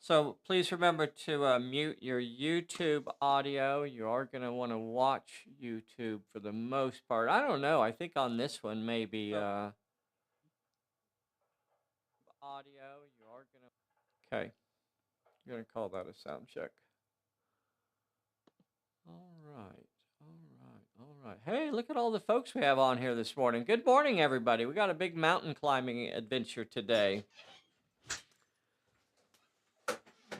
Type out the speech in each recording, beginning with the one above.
So please remember to mute your YouTube audio. You are going to want to watch YouTube for the most part. I don't know. I think on this one, maybe audio. You are going to. Okay. I'm going to call that a sound check. All right. All right. Hey, look at all the folks we have on here this morning. Good morning, everybody. We got a big mountain climbing adventure today.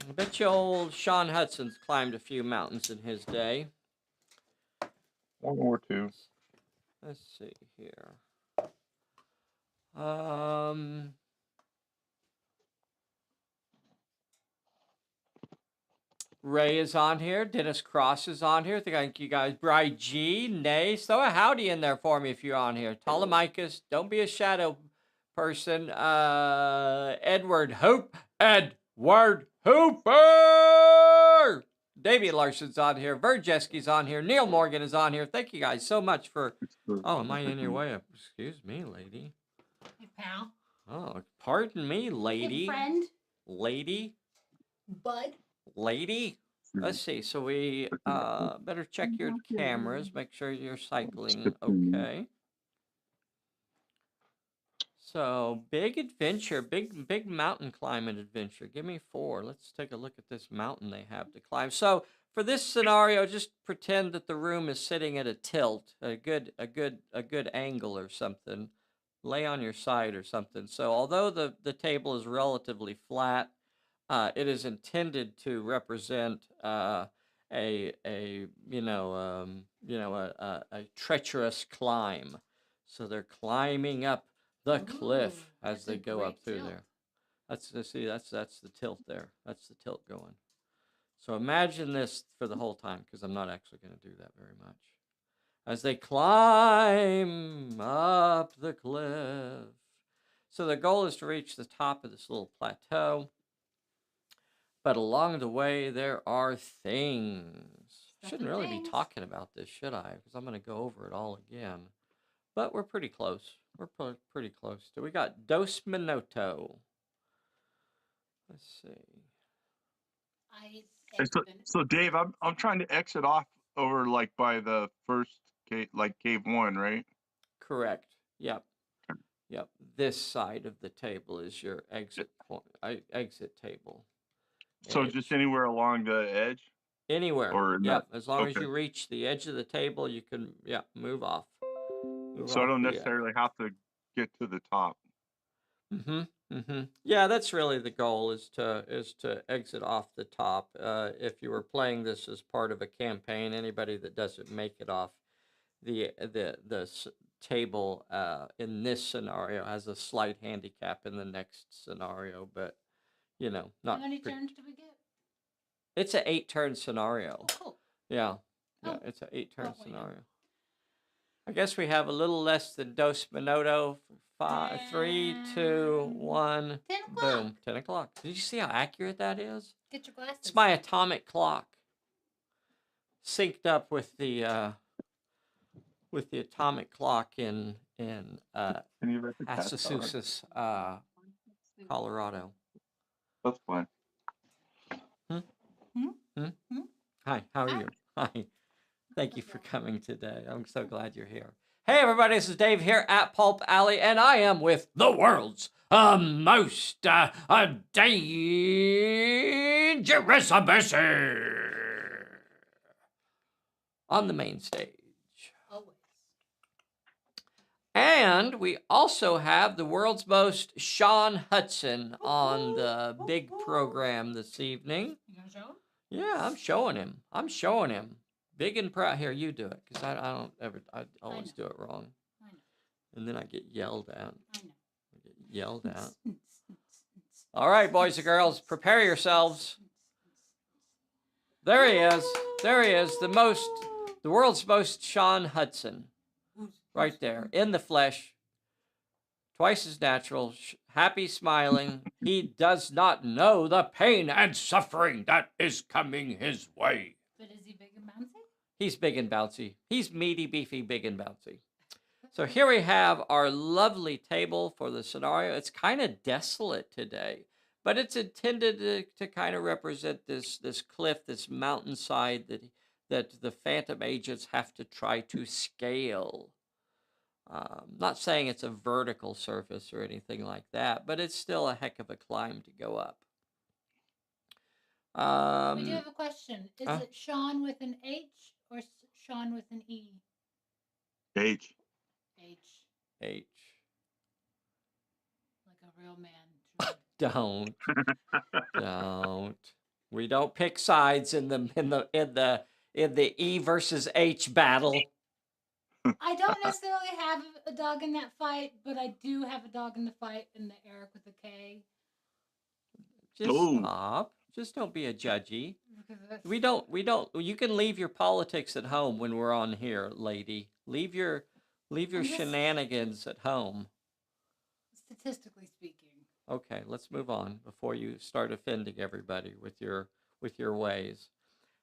I bet you old Sean Hudson's climbed a few mountains in his day. One or two. Let's see here. Um, Ray is on here. Dennis Cross is on here. Thank you guys. Bri G, Nay. Throw a howdy in there for me if you're on here. Telemachus, don't be a shadow person. Edward Hoop. Edward Hooper! Davey Larson's on here. Verjeski's on here. Neil Morgan is on here. Thank you guys so much for. Oh, am I in your way? Excuse me, lady. Hey, pal. Oh, pardon me, lady. Hey, friend. Lady. Bud. Lady. Let's see. So we better check your cameras. Make sure you're cycling okay. So big adventure, big mountain climbing adventure. Give me 4. Let's take a look at this mountain they have to climb. So for this scenario, just pretend that the room is sitting at a tilt, a good angle or something. Lay on your side or something. So although the table is relatively flat, it is intended to represent a treacherous climb. So they're climbing up the cliff as they go up through there. That's the tilt there. That's the tilt going. So imagine this for the whole time, because I'm not actually going to do that very much. As they climb up the cliff. So the goal is to reach the top of this little plateau. But along the way, there are things. Shouldn't really be talking about this, should I? Because I'm going to go over it all again. But we're pretty close. We're pretty close. So we got Dos Minuto. Let's see. So Dave, I'm trying to exit off over like by the first cave, like cave 1, right? Correct. Yep. Yep. This side of the table is your exit point. Exit table. So just anywhere along the edge? Anywhere. Or yep. As long as you reach the edge of the table, you can move off. So I don't necessarily have to get to the top. Yeah, that's really the goal, is to exit off the top. If you were playing this as part of a campaign, anybody that doesn't make it off the table in this scenario has a slight handicap in the next scenario, but not. How many turns do we get? It's an 8-turn scenario. Oh, cool. Yeah. Yeah, it's an 8-turn scenario. I guess we have a little less than Dos Minuto. 5, 3, 2, 1. 10 o'clock. Boom. 10 o'clock. Did you see how accurate that is? Get your glasses. It's my atomic clock, synced up with the atomic clock in Massachusetts, Colorado. That's fine. Hi. How are you? Hi. Thank you for coming today. I'm so glad you're here. Hey, everybody, this is Dave here at Pulp Alley, and I am with the world's most dangerous abyss on the main stage. Always. And we also have the world's most Sean Hudson on the big program this evening. You gonna show him? Yeah, I'm showing him. Big and proud. Here, you do it, because I always do it wrong. I know. And then I get yelled at. I know. I get yelled at. All right, boys and girls, prepare yourselves. There he is. There he is. The world's most Sean Hudson. Right there, in the flesh. Twice as natural, happy, smiling. He does not know the pain and suffering that is coming his way. But is he big and bouncy? He's big and bouncy. He's meaty, beefy, big and bouncy. So here we have our lovely table for the scenario. It's kind of desolate today. but it's intended to kind of represent this cliff, this mountainside that the Phantom agents have to try to scale. Not saying it's a vertical surface or anything like that, but it's still a heck of a climb to go up. We do have a question. Is it Sean with an H or Sean with an E? H. H. H. Like a real man. Don't. Don't. We don't pick sides in the E versus H battle. I don't necessarily have a dog in that fight, but I do have a dog in the fight in the Eric with a K. Just stop. Just don't be a judgy. We don't. You can leave your politics at home when we're on here, lady. Leave your shenanigans at home. Statistically speaking. Okay, let's move on before you start offending everybody with your ways.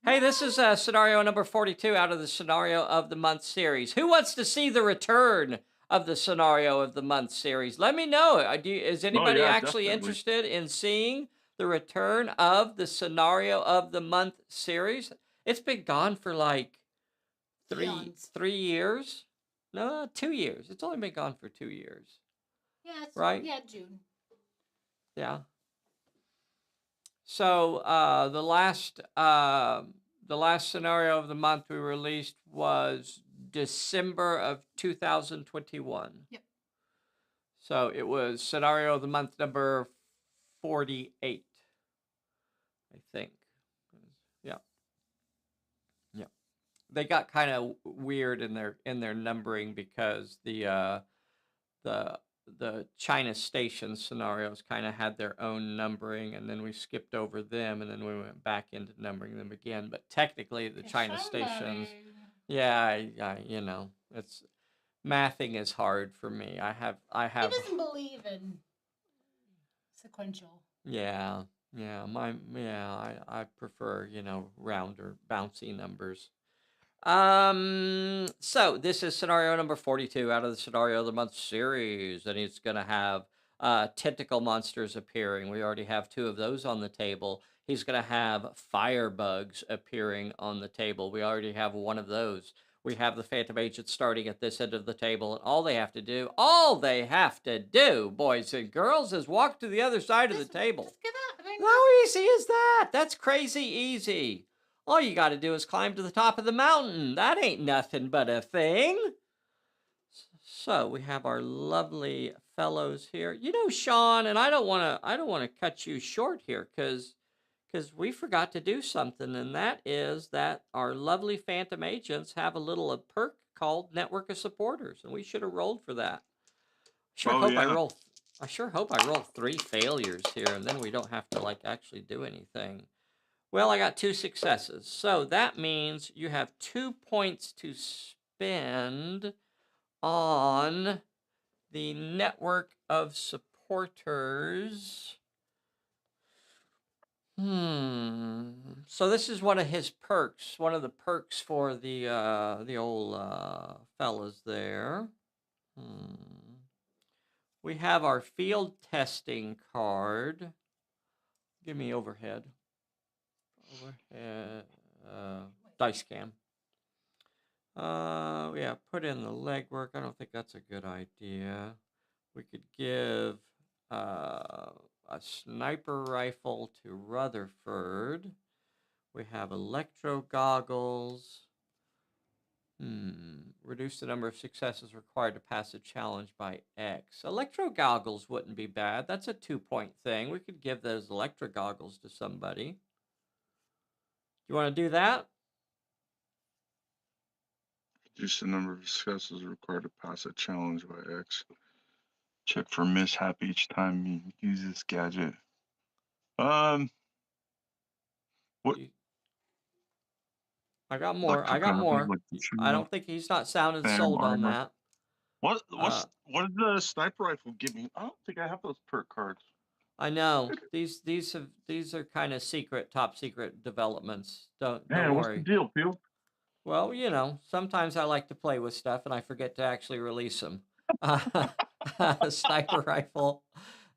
Hey, this is scenario number 42 out of the Scenario of the Month series. Who wants to see the return of the Scenario of the Month series? Let me know. Is anybody actually interested in seeing the return of the Scenario of the Month series? It's been gone for like 3 years. No, 2 years. It's only been gone for 2 years. Yeah, right? Yeah, June. Yeah. So the last Scenario of the Month we released was December of 2021. Yep. So it was Scenario of the Month number 48, I think. Yeah. Yeah. They got kind of weird in their numbering because the China station scenarios kind of had their own numbering, and then we skipped over them, and then we went back into numbering them again. But technically, the China stations, yeah, you know, it's mathing is hard for me. I have. He doesn't believe in sequential. Yeah, I prefer rounder, bouncy numbers. So this is scenario number 42 out of the Scenario of the Month series, and it's going to have tentacle monsters appearing. We already have 2 of those on the table. He's going to have firebugs appearing on the table. We already have 1 of those. We have the Phantom Agents starting at this end of the table, and all they have to do, boys and girls, is walk to the other side of the table. Just get up. How easy is that? That's crazy easy. All you got to do is climb to the top of the mountain. That ain't nothing but a thing. So we have our lovely fellows here. Sean, and I don't want to cut you short here because we forgot to do something, and that is that our lovely Phantom Agents have a little perk called Network of Supporters, and we should have rolled for that. I sure hope I roll 3 failures here, and then we don't have to actually do anything. Well, I got 2 successes. So that means you have 2 points to spend on the Network of Supporters. So this is one of his perks, one of the perks for the old fellas there. We have our field testing card. Give me overhead. Dice cam. Yeah, put in the legwork. I don't think that's a good idea. We could give a sniper rifle to Rutherford. We have electro goggles. Reduce the number of successes required to pass a challenge by X. Electro goggles wouldn't be bad. That's a 2-point thing. We could give those electro goggles to somebody. You want to do that? Reduce the number of successes required to pass a challenge by X. Check for mishap each time you use this gadget. What? I got more. I don't think he's not sounding sold on that. What did the sniper rifle give me? I don't think I have those perk cards. I know. These are kind of top secret developments. Don't worry. What's the deal, Peel? Well, sometimes I like to play with stuff and I forget to actually release them. Sniper rifle.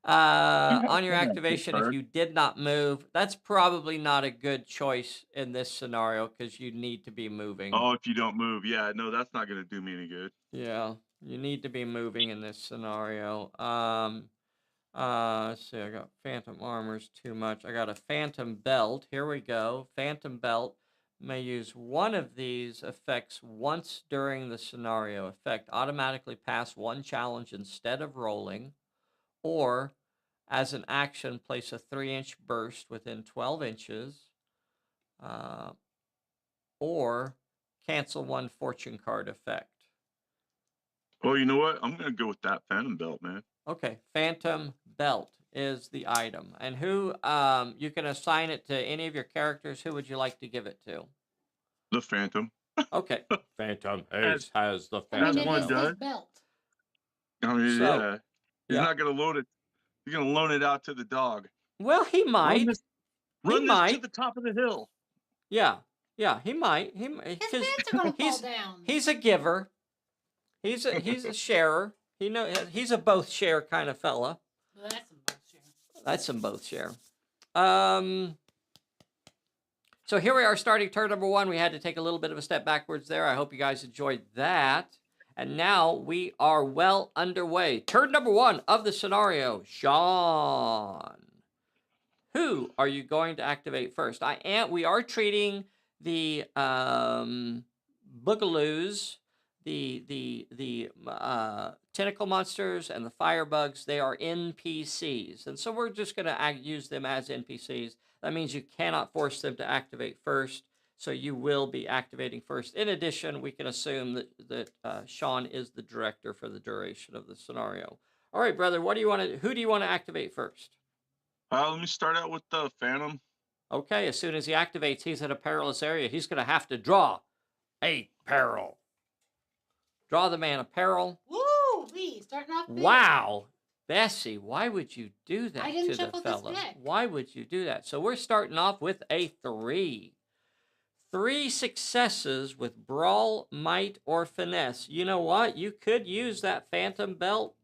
You have On your fun that activation, if card. you did not move, that's probably not a good choice in this scenario because you need to be moving. Oh, if you don't move, yeah, no, that's not gonna do me any good. Yeah, you need to be moving in this scenario. Let's see, I got Phantom Armor's too much. I got a Phantom Belt. Here we go. Phantom Belt may use one of these effects once during the scenario. Effect automatically pass one challenge instead of rolling, or as an action, place a 3-inch burst within 12 inches, or cancel one fortune card effect. Oh, you know what? I'm gonna go with that Phantom Belt, man. Okay, Phantom Belt is the item. And who, you can assign it to any of your characters. Who would you like to give it to? The Phantom. Okay, Phantom As Ace has the I mean, as Phantom it one is Belt. his does. belt. I mean, So, yeah. He's yeah. not gonna load it. He's gonna loan it out to the dog. Well, he Run might. this. He Run this to might. the top of the hill. Yeah, yeah, he might. His Because pants are gonna fall he's down. he's a giver. He's a sharer. He's a both share kind of fella. Well, that's some bullshit. That's some both share. So here we are starting turn number 1. We had to take a little bit of a step backwards there. I hope you guys enjoyed that. And now we are well underway. Turn number 1 of the scenario. Sean, who are you going to activate first? We are treating the boogaloos, the tentacle monsters, and the firebugs. They are NPCs, and so we're just going to use them as NPCs. That means you cannot force them to activate first, so you will be activating first. In addition, we can assume that Sean is the director for the duration of the scenario. All right, brother, who do you want to activate first? Let me start out with the Phantom. Okay, as soon as he activates, he's in a perilous area. He's going to have to draw a peril. Draw the man a peril. Woo! Starting off big. Wow. Bessie, why would you do that I didn't to the shuffle this fella? deck. Why would you do that? So we're starting off with a 3. 3 successes with Brawl, Might, or Finesse. You know what? You could use that Phantom Belt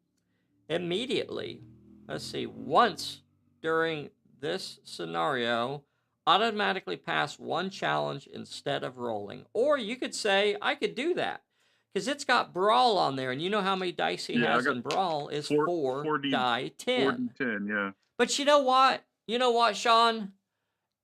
immediately. Let's see. Once during this scenario, automatically pass one challenge instead of rolling. Or you could say, I could do that. Because it's got Brawl on there, and you know how many dice he has in Brawl is 4 die 10. 4d10, yeah. But you know what? You know what, Sean?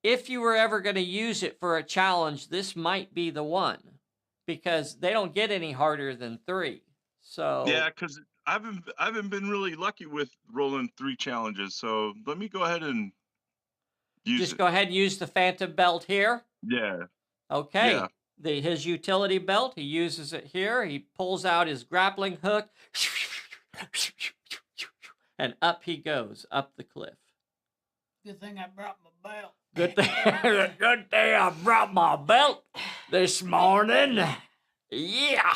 If you were ever going to use it for a challenge, this might be the one. Because they don't get any harder than 3. So Yeah, because I haven't been really lucky with rolling 3 challenges. So let me go ahead and use just it. go ahead and use the Phantom Belt here. Yeah. Okay. Yeah. His utility belt, he uses it here. He pulls out his grappling hook. And up he goes, up the cliff. Good thing I brought my belt. Good thing I brought my belt this morning. Yeah.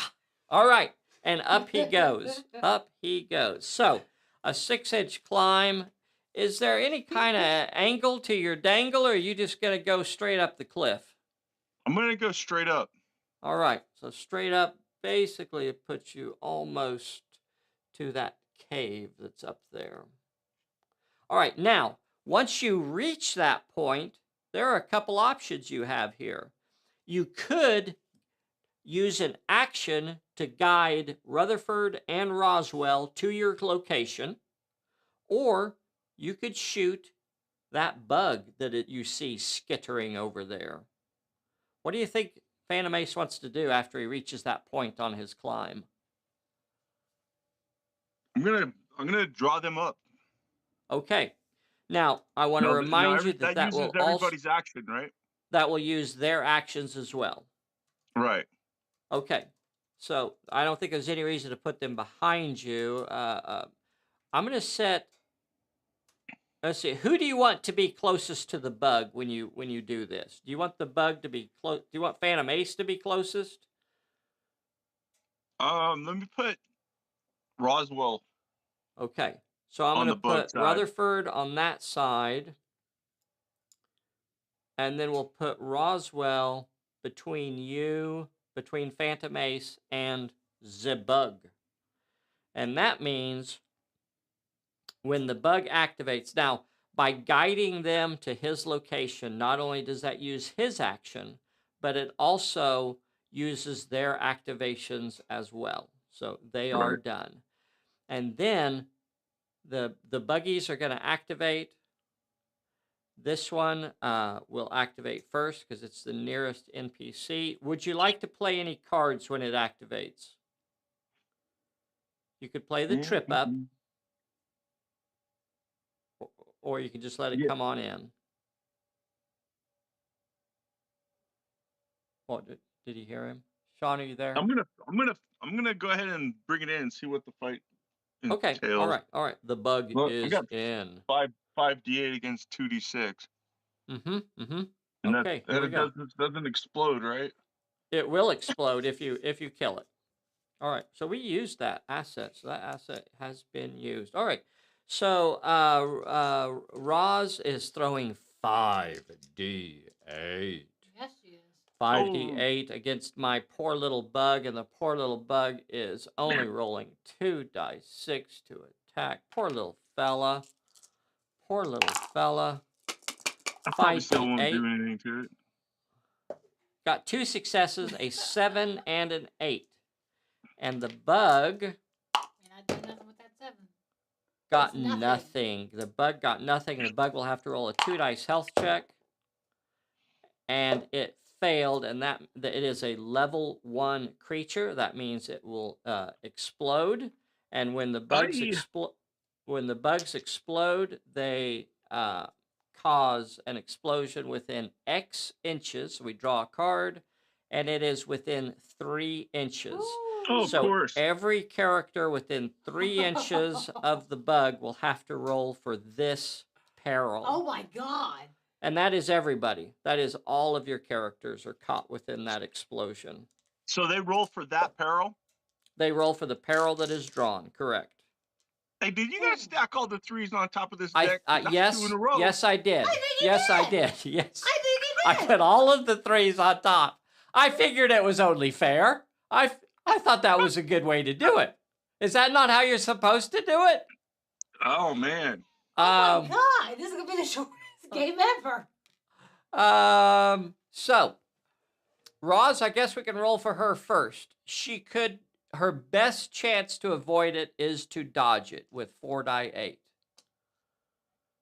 All right. And up he goes. Up he goes. So, a 6-inch climb. Is there any kind of angle to your dangle, or are you just going to go straight up the cliff? I'm going to go straight up. All right. So, straight up, basically, it puts you almost to that cave that's up there. All right. Now, once you reach that point, there are a couple options you have here. You could use an action to guide Rutherford and Roswell to your location, or you could shoot that bug that you see skittering over there. What do you think Phantom Ace wants to do after he reaches that point on his climb? I'm gonna draw them up. Okay. Now, I want to remind you that uses will everybody's action, right? that will use their actions as well. Right. Okay. So I don't think there's any reason to put them behind you. I'm going to set. Let's see. Who do you want to be closest to the bug when you do this? Do you want the bug to be close? Do you want Phantom Ace to be closest? Let me put Roswell. Okay. So I'm On going the to bug put side. Rutherford on that side, and then we'll put Roswell between Phantom Ace and the bug. And that means When the bug activates, now by guiding them to his location, not only does that use his action, but it also uses their activations as well. So they are Right. done. And then the buggies are going to activate. This one will activate first because it's the nearest NPC. Would you like to play any cards when it activates? You could play the Yeah. trip up, or you can just let it Yeah. come on in. Oh, did you hear him? Sean, are you there? I'm gonna go ahead and bring it in and see what the fight Okay. All entails. right. The bug Look, I is got in. 5d8 against 2d6, Mm-hmm. and Okay, here we it go. doesn't explode, right? It will explode if you kill it. All right. So we used that asset. So that asset has been used. All right. So Roz is throwing 5d8. Yes, she is. 5d8 against my poor little bug, and the poor little bug is only rolling 2 dice 6 to attack. Poor little fella. Poor little fella. I probably still won't 5d8. do anything to it. Got 2 successes, a 7 and an 8. And the bug You're not doing nothing with that 7. got It's nothing. nothing. The bug got nothing, and the bug will have to roll a 2 dice health check. And it failed, and that it is a level 1 creature. That means it will explode. And when the bugs explode, they cause an explosion within X inches. So we draw a card, and it is within 3 inches. Oh, of So course. every character within 3 inches of the bug will have to roll for this peril. Oh my God. And that is everybody. That is all of your characters are caught within that explosion. So they roll for that peril. They roll for the peril that is drawn. Correct. Hey, did you guys stack all the 3s on top of this I deck? 'Cause that's 2 in a row. Yes, I did. I think you Yes, I did. did. Yes. I think you I did. put all of the 3s on top. I figured it was only fair. I thought that was a good way to do it. Is that not how you're supposed to do it? Oh man. Oh my God. This is going to be the shortest game ever. So, Roz, I guess we can roll for her first. Her best chance to avoid it is to dodge it with 4 die 8.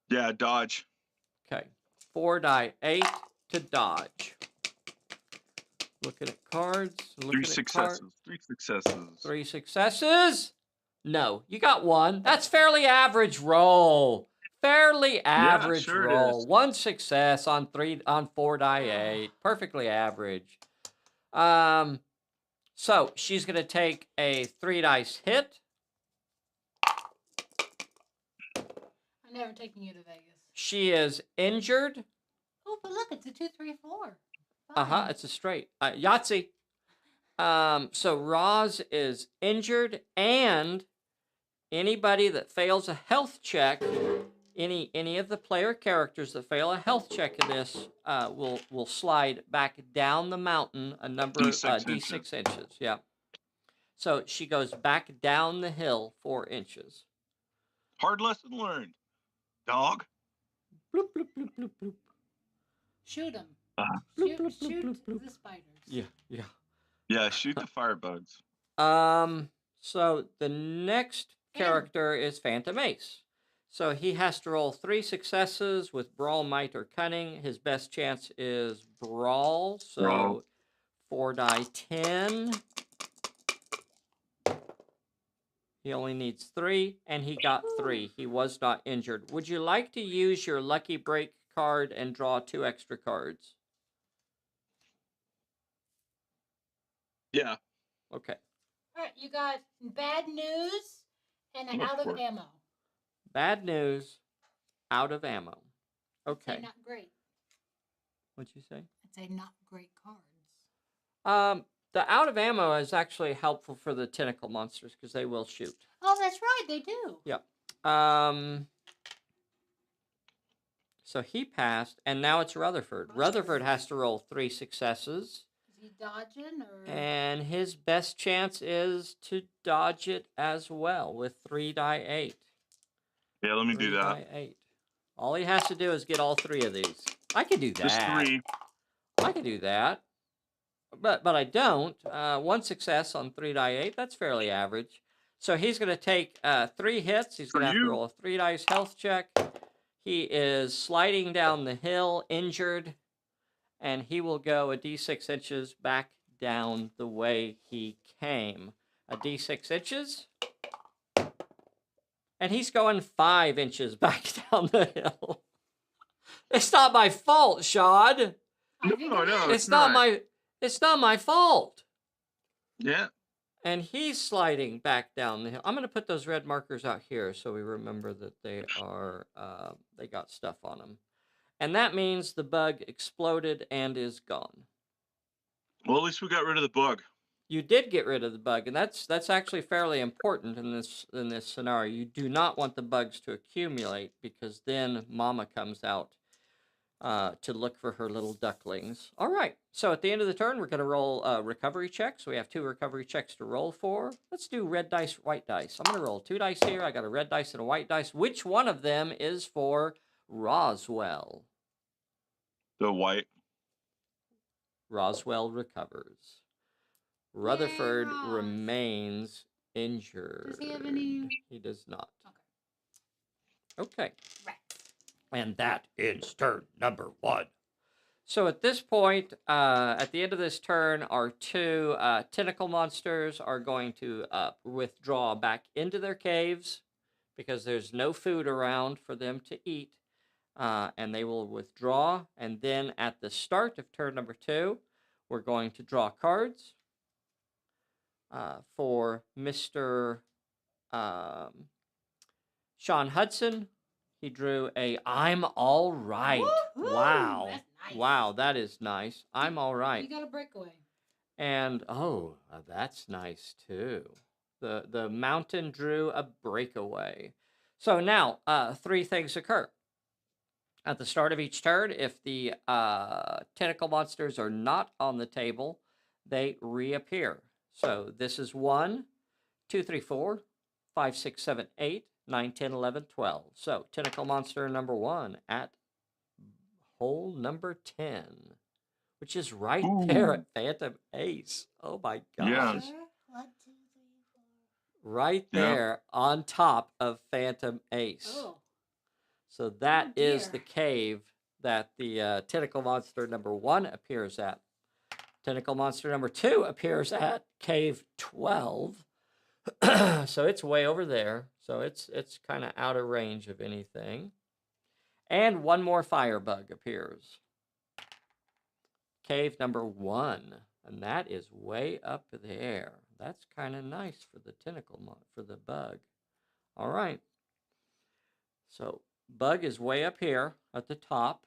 Yeah, dodge. Okay, 4 die 8 to dodge. Looking at cards. 3 successes. 3 successes. 3 successes. No, you got 1. That's fairly average roll. Fairly average sure it roll. is. 1 success on 4 die 8. Perfectly average. So she's going to take a 3 dice hit. I'm never taking you to Vegas. She is injured. Oh, but look, it's a 2, 3, 4. It's a straight. Yahtzee. So Roz is injured, and anybody that fails a health check, any of the player characters that fail a health check in this will slide back down the mountain a number D6 inches. Yeah. So she goes back down the hill 4 inches. Hard lesson learned. Dog. Bloop, bloop, bloop, bloop, bloop. Shoot them. Bloop, bloop, bloop, Shoot bloop, bloop. the spiders. Yeah. Yeah, shoot the firebugs. So the next character is Phantom Ace. So he has to roll 3 successes with Brawl, Might, or Cunning. His best chance is Brawl. So Brawl. 4 die 10. He only needs 3, and he got 3. He was not injured. Would you like to use your Lucky Break card and draw 2 extra cards? Yeah. Okay. All right, you got bad news and out of ammo. Bad news, out of ammo. Okay. I'd say not great. What'd you say? I'd say not great cards. The out of ammo is actually helpful for the tentacle monsters because they will shoot. Oh, that's right, they do. Yep. So he passed, and now it's Rutherford. Rutherford has to roll 3 successes. Is he dodging or? And his best chance is to dodge it as well with 3 die 8. Yeah, let me 3 do that. by 8. All he has to do is get all 3 of these. I can do Just that. 3. I can do that. But I don't. 1 success on 3 die 8. That's fairly average. So he's going to take 3 hits. He's going to have to roll a 3 dice health check. He is sliding down the hill, injured, and he will go a d6 inches back down the way he came. A d6 inches. And he's going 5 inches back down the hill. It's not my fault, Shad. I think No, it no, is. It's not my fault. Yeah. And he's sliding back down the hill. I'm going to put those red markers out here so we remember that they are they got stuff on them. And that means the bug exploded and is gone. Well, at least we got rid of the bug. You did get rid of the bug, and that's actually fairly important in this scenario. You do not want the bugs to accumulate because then Mama comes out to look for her little ducklings. All right, so at the end of the turn, we're going to roll recovery checks. We have 2 recovery checks to roll for. Let's do red dice, white dice. I'm going to roll 2 dice here. I got a red dice and a white dice. Which one of them is for Roswell? The white. Roswell recovers. Rutherford Ross. remains injured. Does he have any? He does not. Okay. Okay. Right. And that ends turn number 1. So at this point, at the end of this turn, our 2 tentacle monsters are going to withdraw back into their caves because there's no food around for them to eat. And they will withdraw. And then at the start of turn number 2, we're going to draw cards for Mr. Sean Hudson. He drew a I'm all right. Woo-hoo! Wow. That's nice. Wow, that is nice. I'm all right. You got a breakaway. And that's nice too. The mountain drew a breakaway. So now 3 things occur. At the start of each turn, if the tentacle monsters are not on the table, they reappear. So this is 1, 2, 3, 4, 5, 6, 7, 8, 9, 10, 11, 12. So tentacle monster number 1 at hole number 10, which is right there at Phantom Ace. Oh my gosh. Yeah. 1, 2, 3, 4. Right there on top of Phantom Ace. Oh. So that is dear. the cave that the tentacle monster number 1 appears at. Tentacle monster number 2 appears at cave 12. So it's way over there. So it's kind of out of range of anything. And 1 more firebug appears. Cave number 1. And that is way up there. That's kind of nice for the for the bug. All right. So bug is way up here at the top.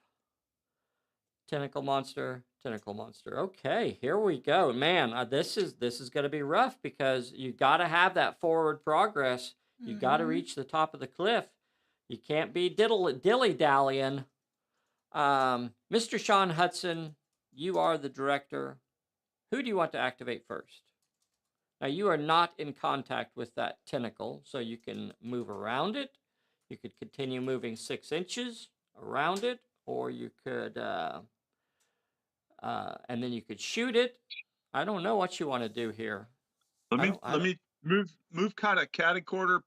Tentacle monster, tentacle monster. Okay, here we go. Man, this is going to be rough because you got to have that forward progress. You got to reach the top of the cliff. You can't be dilly-dallying. Mr. Sean Hudson, you are the director. Who do you want to activate first? Now, you are not in contact with that tentacle, so you can move around it. You could continue moving 6 inches around it, or you could, and then you could shoot it. I don't know what you want to do here. Let me move kind of catty-quarter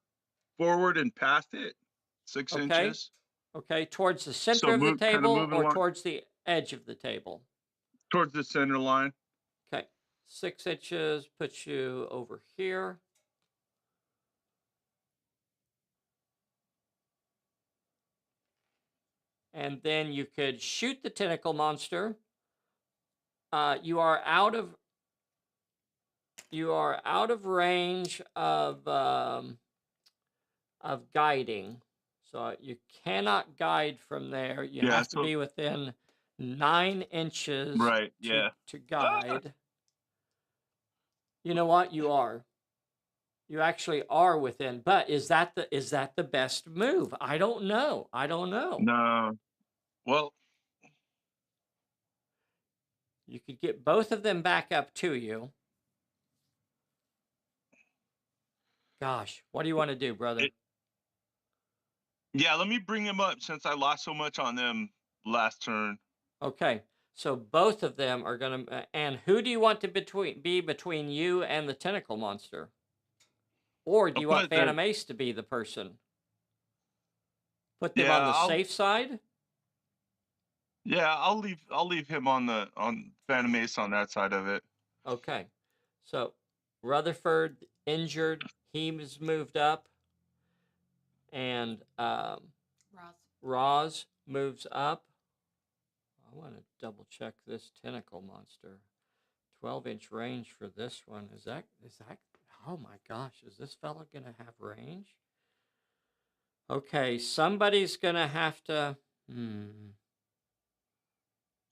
forward and past it, 6 inches. Okay, towards the center of the table or towards the edge of the table? Towards the center line. Okay, 6 inches puts you over here. And then you could shoot the tentacle monster. You are out of range of guiding, so you cannot guide from there. You have to be within 9 inches. Right. Yeah. To guide. You know what? You are. You actually are within. But is that the best move? I don't know. No. Well, you could get both of them back up to you. Gosh, what do you want to do, brother? Yeah, let me bring him up since I lost so much on them last turn. Okay. So both of them are going to... and who do you want to be between you and the tentacle monster? Or do I'll you want put the Phantom Ace to be the person? Put them yeah, on the safe side? I'll leave him on Phantom Ace on that side of it. Okay. So Rutherford injured. He was moved up. And Roz moves up. I want to double check this tentacle monster. 12-inch range for this one. Is that, oh my gosh, is this fella going to have range? Okay, somebody's going to have to,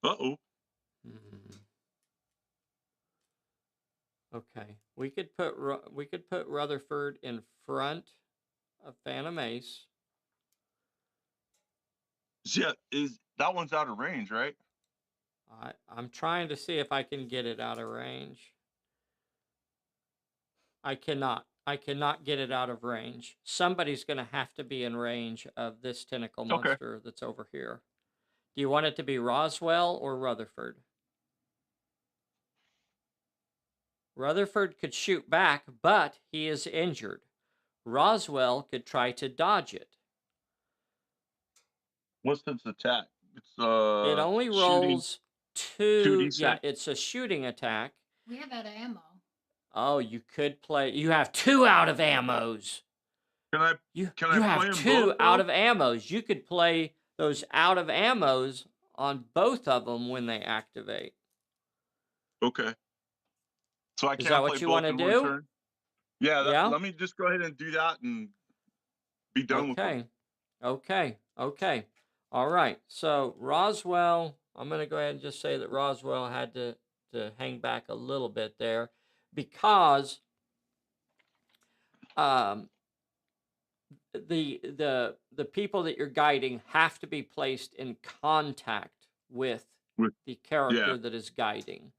Uh-oh. Okay, we could put Rutherford in front of Phantom Ace. Yeah, that one's out of range, right? I'm trying to see if I can get it out of range. I cannot get it out of range. Somebody's going to have to be in range of this tentacle Okay. monster that's over here. Do you want it to be Roswell or Rutherford? Rutherford could shoot back, but he is injured. Roswell could try to dodge it. What's its attack? It's It only shooting rolls 2. 2d6. Yeah, it's a shooting attack. We have out of ammo. Oh, you could play. You have 2 out of ammos. Can I You play have them 2 both, out though? of ammos. You could play those out of ammos on both of them when they activate. Okay. So I Is can't that play what you both want to in one do? turn? Yeah, Yeah? let me just go ahead and do that and be done with them. Okay. All right. So Roswell, I'm going to go ahead and just say that Roswell had to hang back a little bit there because the people that you're guiding have to be placed in contact with With the character Yeah. that is guiding. Okay.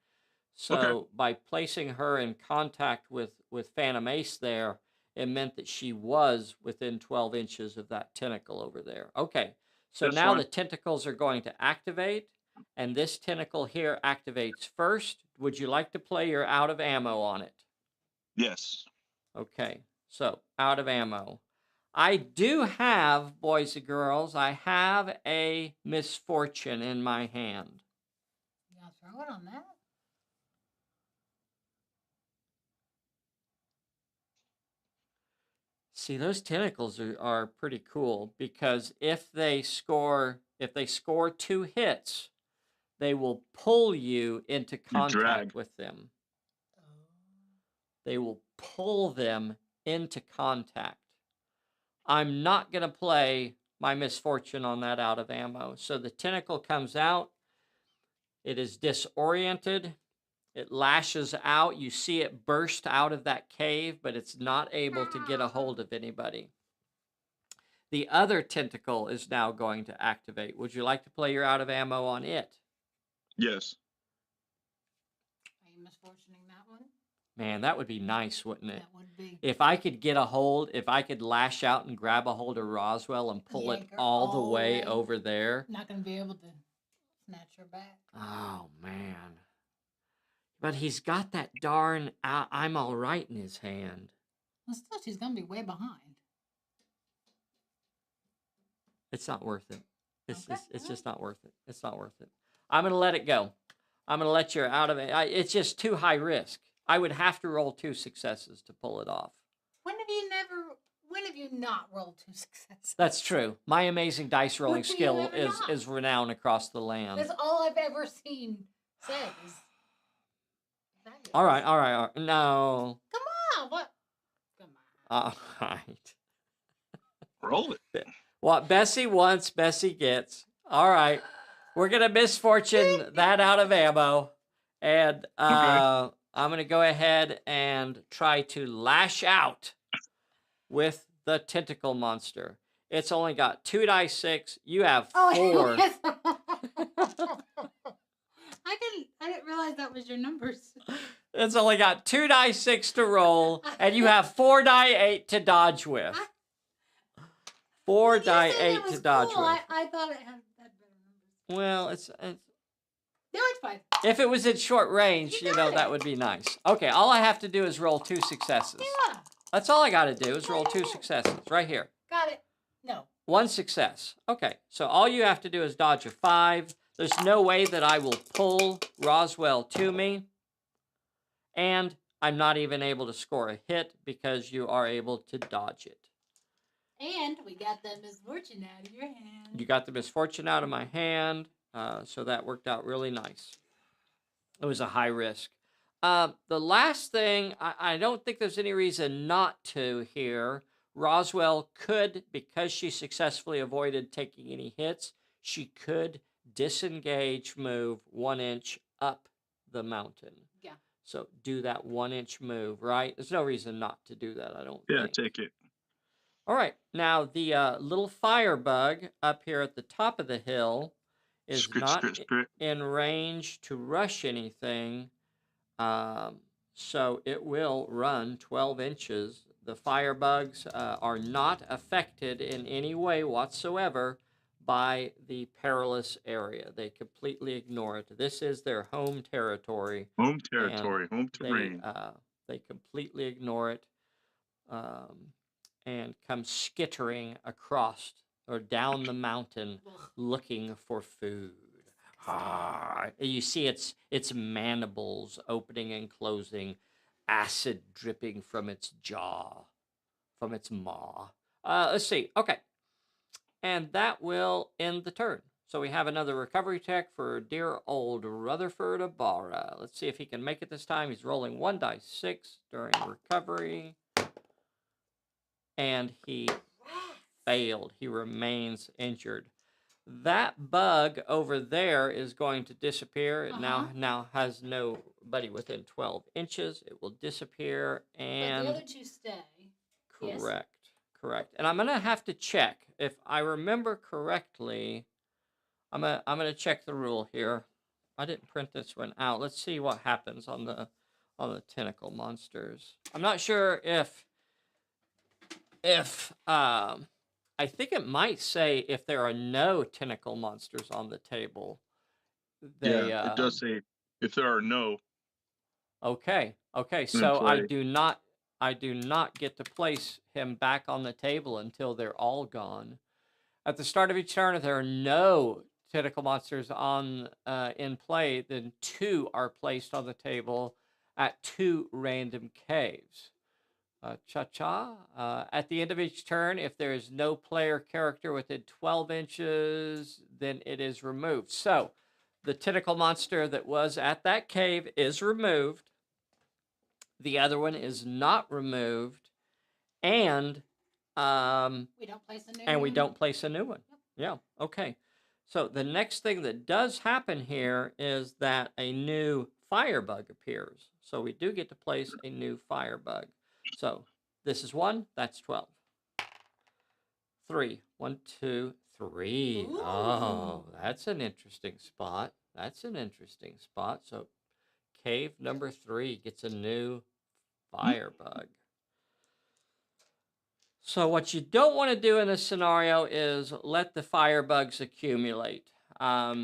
So by placing her in contact with Phantom Ace there, it meant that she was within 12 inches of that tentacle over there. Okay, so That's now fine. the tentacles are going to activate, and this tentacle here activates first. Would you like to play your out of ammo on it? Yes. Okay, so out of ammo. I do have, boys and girls, I have a misfortune in my hand. You gonna throw it on that? See, those tentacles are pretty cool because if they score 2 hits, they will pull you into You drag. contact with them. They will pull them into contact. I'm not going to play my misfortune on that out of ammo. So the tentacle comes out. It is disoriented. It lashes out. You see it burst out of that cave, but it's not able to get a hold of anybody. The other tentacle is now going to activate. Would you like to play your out of ammo on it? Yes. Are you misfortuning that one? Man, that would be nice, wouldn't it? That would be. If I could get a hold, if I could lash out and grab a hold of Roswell and pull it Yank her all the all way the way. over there. Not gonna be able to snatch her back. Oh, man. But he's got that darn I'm all right in his hand. Well, still, she's gonna be way behind. It's not worth it. It's Okay, just not worth it. It's not worth it. I'm going to let it go. I'm going to let you out of it. It's just too high risk. I would have to roll 2 successes to pull it off. When have you not rolled 2 successes? That's true. My amazing dice rolling When have you skill ever not? is renowned across the land. That's all I've ever seen said. Is fabulous. All right. No. Come on, what? Come on. All right. Roll it. What Bessie wants, Bessie gets. All right. We're going to misfortune that out of ammo. And I'm going to go ahead and try to lash out with the tentacle monster. It's only got 2 dice 6. You have 4. Yes. I didn't realize that was your numbers. It's only got 2 dice 6 to roll, and you have 4 die 8 to dodge with. 4 Well, die you said 8 it was to dodge cool. with. I thought it had better numbers. Well, it's No, it's fine. if it was at short range, You you got know, that it. would be nice. Okay, all I have to do is roll 2 successes. Yeah. That's all I got to do is roll 2 successes right here. Got it. No. 1 success. Okay, so all you have to do is dodge a 5. There's no way that I will pull Roswell to me. And I'm not even able to score a hit because you are able to dodge it. And we got the misfortune out of your hand. You got the misfortune out of my hand, so that worked out really nice. It was a high risk. The last thing, I don't think there's any reason not to here. Roswell could, because she successfully avoided taking any hits, she could disengage, move 1 inch up the mountain. Yeah. So do that 1 inch move, right? There's no reason not to do that, I don't think. take it. All right. Now, the little firebug up here at the top of the hill is Scrit, not scrit, scrit. in range to rush anything. So it will run 12 inches. The firebugs are not affected in any way whatsoever by the perilous area. They completely ignore it. This is their home territory. Home territory, home terrain. They completely ignore it and come skittering across or down the mountain looking for food. You see its mandibles opening and closing, acid dripping from its jaw, from its maw. Let's see. Okay. And that will end the turn. So we have another recovery check for dear old Rutherford Ibarra. Let's see if he can make it this time. He's rolling 1 die 6 during recovery. And he failed. He remains injured. That bug over there is going to disappear. It now has nobody within 12 inches. It will disappear. And but the other 2 stay. Correct. Yes? Correct. And I'm going to have to check. If I remember correctly, I'm gonna check the rule here. I didn't print this one out. Let's see what happens on the tentacle monsters. I'm not sure if I think it might say if there are no tentacle monsters on the table. It does say if there are no. Okay. So I do not get to place him back on the table until they're all gone. At the start of each turn, if there are no tentacle monsters on in play, then 2 are placed on the table at 2 random caves. At the end of each turn, if there is no player character within 12 inches, then it is removed. So the tentacle monster that was at that cave is removed. The other one is not removed. And we don't place a new one. we don't place a new one. Yep. Yeah. Okay. So the next thing that does happen here is that a new firebug appears. So we do get to place a new firebug. So this is 1. That's 12. 3. 1, 2, 3. Ooh. Oh, that's an interesting spot. So cave number 3 gets a new firebug. So what you don't want to do in this scenario is let the firebugs accumulate. At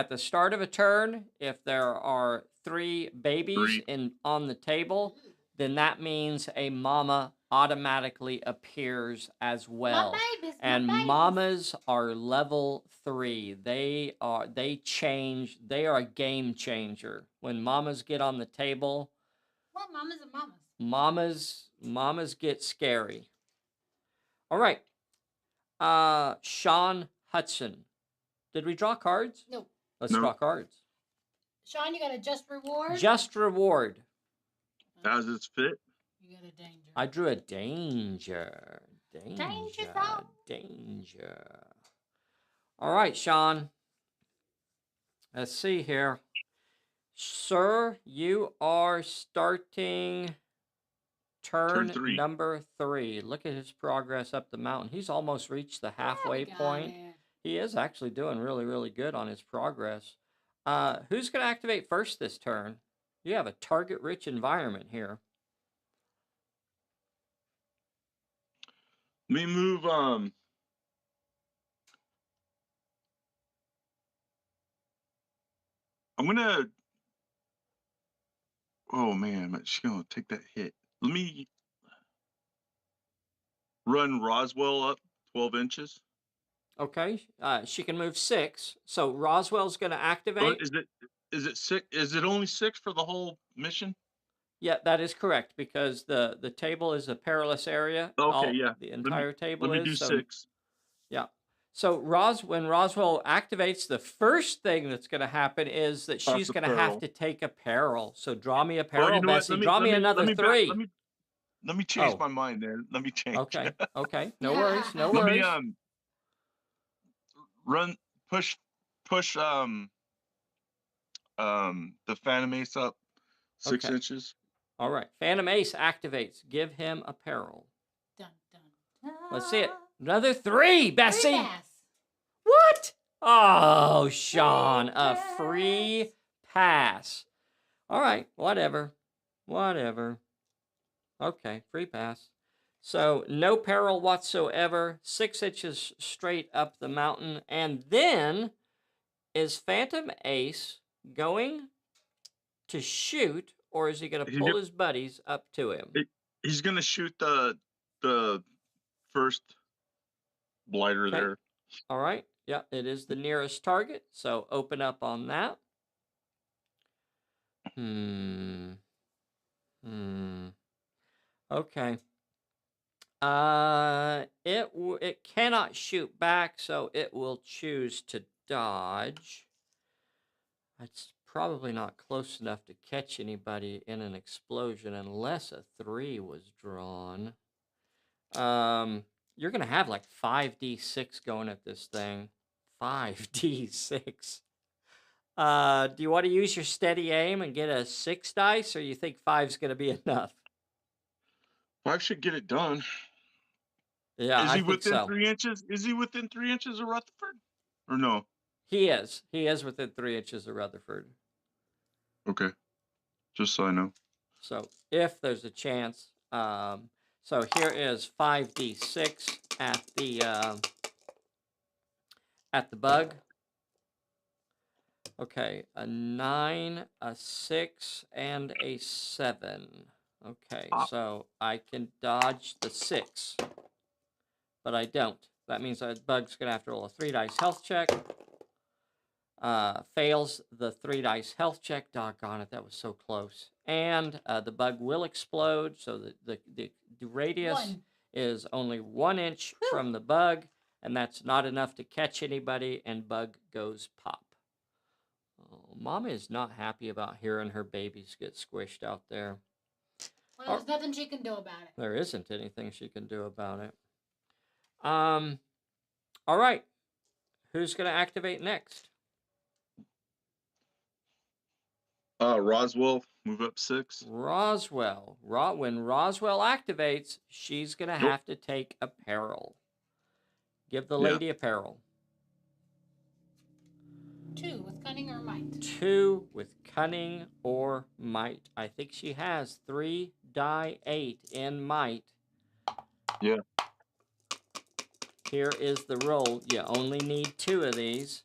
the start of a turn, if there are 3 babies on the table, then that means a mama automatically appears as well. Mamas are level 3. They are a game changer. When mamas get on the table, well, mamas are mamas. Mamas get scary. All right. Sean Hudson. Did we draw cards? No. Let's draw cards. Sean, you got a just reward? Just reward. As it's fit. You got a danger. I drew a danger. Danger. All right, Sean. Let's see here. Sir, you are starting turn number 3. Look at his progress up the mountain. He's almost reached the halfway point. He is actually doing really, really good on his progress. Who's going to activate first this turn? You have a target-rich environment here. Let me move. I'm gonna. Oh man, she's gonna take that hit. Let me run Roswell up 12 inches. Okay. She can move 6. So Roswell's going to Or activate. is it 6? Is it only 6 for the whole mission? Yeah, that is correct because the table is a perilous area. Okay, All yeah. the Let me entire let table me is. do So 6. yeah. So when Roswell activates, the first thing that's going to happen is that Pass she's the going to have peril. to take a peril. So draw me a Well, you peril, know what? Bessie. Draw me another 3. Let me change Oh, my mind there. Let me change. okay. Okay. No worries. No Let me worries. run push the Phantom Ace up 6 Okay. inches. All right. Phantom Ace activates. Give him a peril. Dun, dun, dun. Let's see it. Another 3, Bessie. Free pass. What? Oh, Sean, a pass. free pass. All right, whatever. Whatever. Okay, free pass. So, no peril whatsoever, 6 inches straight up the mountain. And then, is Phantom Ace going to shoot, or is he going to He's pull gonna, his buddies up to him? he's gonna shoot the first blighter Okay, there. all right. Yeah, it is the nearest target, so open up on that. Hmm. Okay. It cannot shoot back, so it will choose to dodge. It's probably not close enough to catch anybody in an explosion unless a 3 was drawn. You're gonna have like 5d6 going at this thing. 5d6. Do you want to use your steady aim and get a 6 dice, or you think 5's gonna be enough? 5 should get it done. Yeah, Is I he think within so. 3 inches? Is he within 3 inches of Rutherford? Or no? He is. He is within 3 inches of Rutherford. Okay. Just so I know. So if there's a chance, so here is 5d6 at the bug. Okay, a 9, a 6, and a 7. Okay, so I can dodge the 6, but I don't. That means the bug's gonna have to roll a 3 dice health check. Fails the 3 dice health check. Doggone it, that was so close. And the bug will explode, so the radius is only 1 inch from the bug, and that's not enough to catch anybody, and bug goes pop. Oh, Mama is not happy about hearing her babies get squished out there. Well, there's nothing she can do about it. There isn't anything she can do about it. All right. Who's going to activate next? Roswell, move up 6. Roswell. When Roswell activates, she's going to have to take a peril. Give the lady a peril. 2 with cunning or might. 2 with cunning or might. I think she has 3 die 8 in might. Yeah. Here is the roll. You only need 2 of these.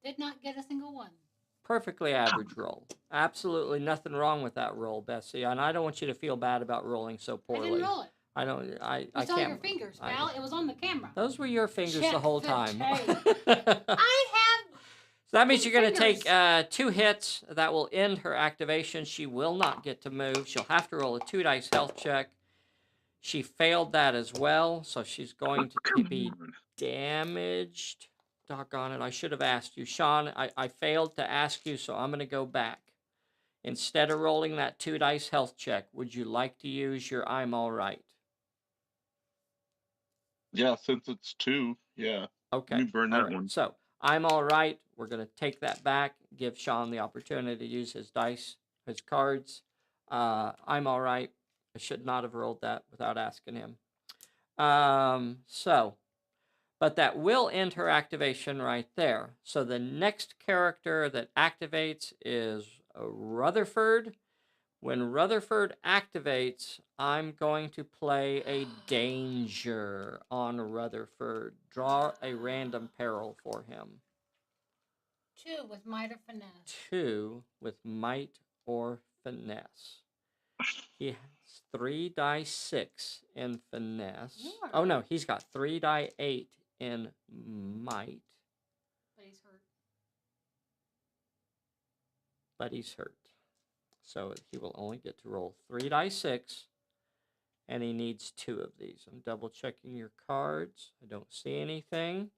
Did not get a single one. Perfectly average roll. Absolutely nothing wrong with that roll, Bessie. And I don't want you to feel bad about rolling so poorly. I didn't roll it. I don't. I saw can't. your fingers, pal. It was on the camera. Those were your fingers Check the whole the time. I have. So that means you're going to fingers. take 2 hits. That will end her activation. She will not get to move. She'll have to roll a 2 dice health check. She failed that as well, so she's going to be damaged. Doggone it, I should have asked you. Sean, I failed to ask you, so I'm going to go back. Instead of rolling that 2 dice health check, would you like to use your I'm all right? Yeah, since it's 2, yeah. Okay. Let me burn that one. So, I'm all right. We're going to take that back, give Sean the opportunity to use his dice, his cards. I'm all right. I should not have rolled that without asking him. But that will end her activation right there. So the next character that activates is Rutherford, When Rutherford activates, I'm going to play a danger on Rutherford. Draw a random peril for him. 2 with might or finesse. 2 with might or finesse. He has 3 die 6 in finesse. Lord. Oh no, he's got 3 die 8 in might. But he's hurt. But he's hurt. So he will only get to roll 3 die 6, and he needs 2 of these. I'm double checking your cards. I don't see anything.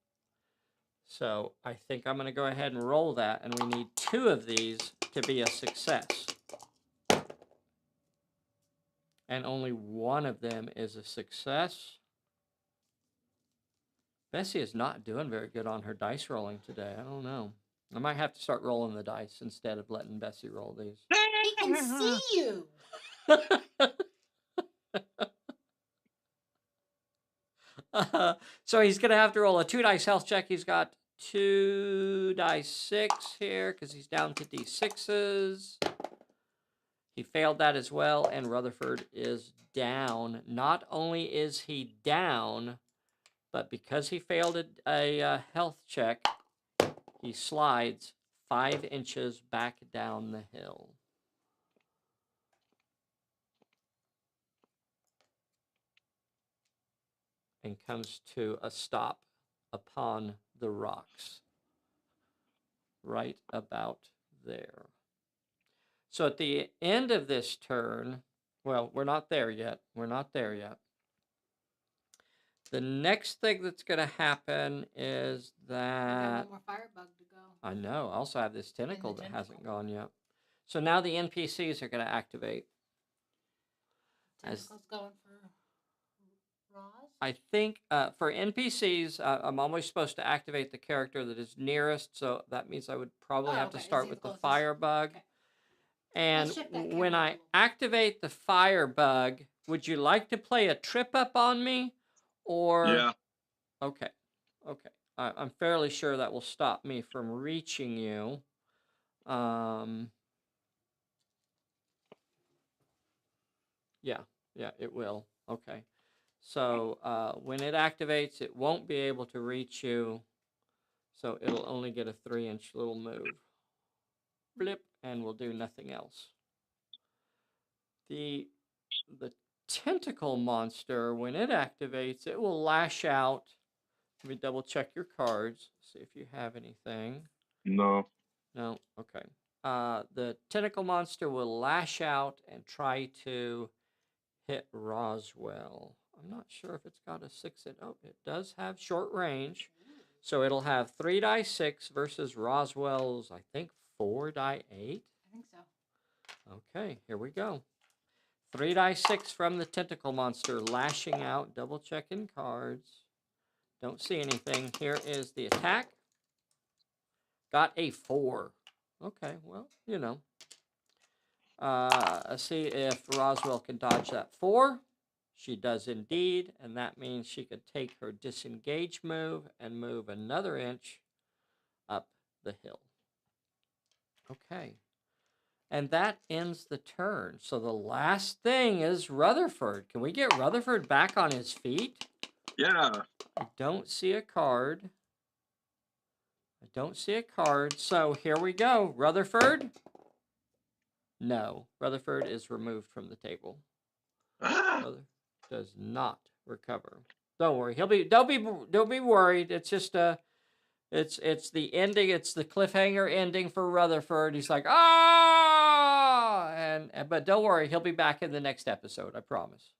So I think I'm going to go ahead and roll that, and we need 2 of these to be a success. And only 1 of them is a success. Bessie is not doing very good on her dice rolling today. I don't know. I might have to start rolling the dice instead of letting Bessie roll these. He can see you. So he's going to have to roll a 2 dice health check. He's got 2 dice 6 here because he's down to d6s. He failed that as well, and Rutherford is down. Not only is he down, but because he failed a health check, he slides 5 inches back down the hill. And comes to a stop upon the rocks. Right about there. So at the end of this turn, well, we're not there yet. We're not there yet. The next thing that's going to happen is We got that... one more firebug to go. I know. I also have this tentacle that tentacle. hasn't gone yet. So now the NPCs are going to activate. Tentacle's going for Roz. I think for NPCs, I'm always supposed to activate the character that is nearest, so that means I would probably have to Okay. start Is he with the closest? firebug. Okay. And Let's shift that when camera a I little. activate the firebug, would you like to play a trip up on me? Or Yeah. Okay. Okay. I'm fairly sure that will stop me from reaching you. Yeah, it will. Okay. So when it activates, it won't be able to reach you. So it'll only get a 3-inch little move. Blip, and we'll do nothing else. The tentacle monster, when it activates, it will lash out. Let me double check your cards, see if you have anything. No. No? Okay. The tentacle monster will lash out and try to hit Roswell. I'm not sure if it's got a 6 in. Oh, it does have short range. So it'll have 3 die 6 versus Roswell's, I think, 4 die 8. I think so. Okay, here we go. 3 die 6 from the tentacle monster, lashing out, double checking cards. Don't see anything. Here is the attack. Got a 4. Okay, well, you know. Let's see if Roswell can dodge that 4. She does indeed, and that means she could take her disengage move and move another inch up the hill. Okay. And that ends the turn. So the last thing is Rutherford. Can we get Rutherford back on his feet? Yeah. I don't see a card. I don't see a card. So here we go. Rutherford? No. Rutherford is removed from the table. Rutherford does not recover. Don't worry. Don't be worried. It's just it's the ending. It's the cliffhanger ending for Rutherford. He's like, but don't worry, he'll be back in the next episode. I promise.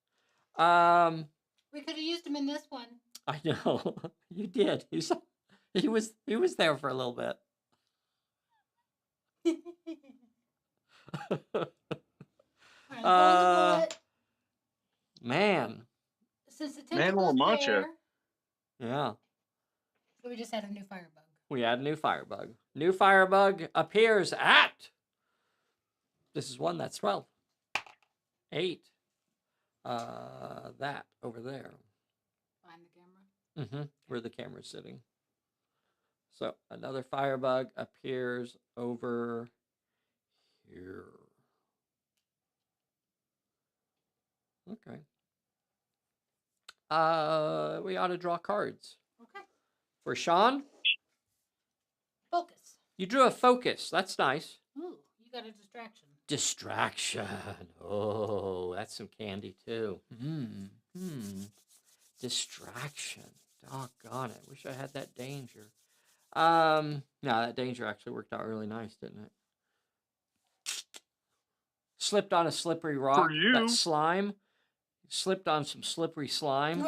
We could have used him in this one. I know you did. He was there for a little bit. Alright, I'm going to Man. Since the Man tentacle's won't munch there, it. Yeah. so we just had a new firebug. We add a new firebug. New firebug appears at. This is 1, that's 12. 8. That over there. Find the camera. Where the camera's sitting. So another firebug appears over here. Okay. We ought to draw cards. Okay. For Sean, Focus. you drew a focus. That's nice. Ooh, you got a distraction. Distraction. Oh, that's some candy too. Distraction. Doggone it. Wish I had that danger. No, that danger actually worked out really nice, didn't it? Slipped on a slippery rock. For you. That slime. Slipped on some slippery slime.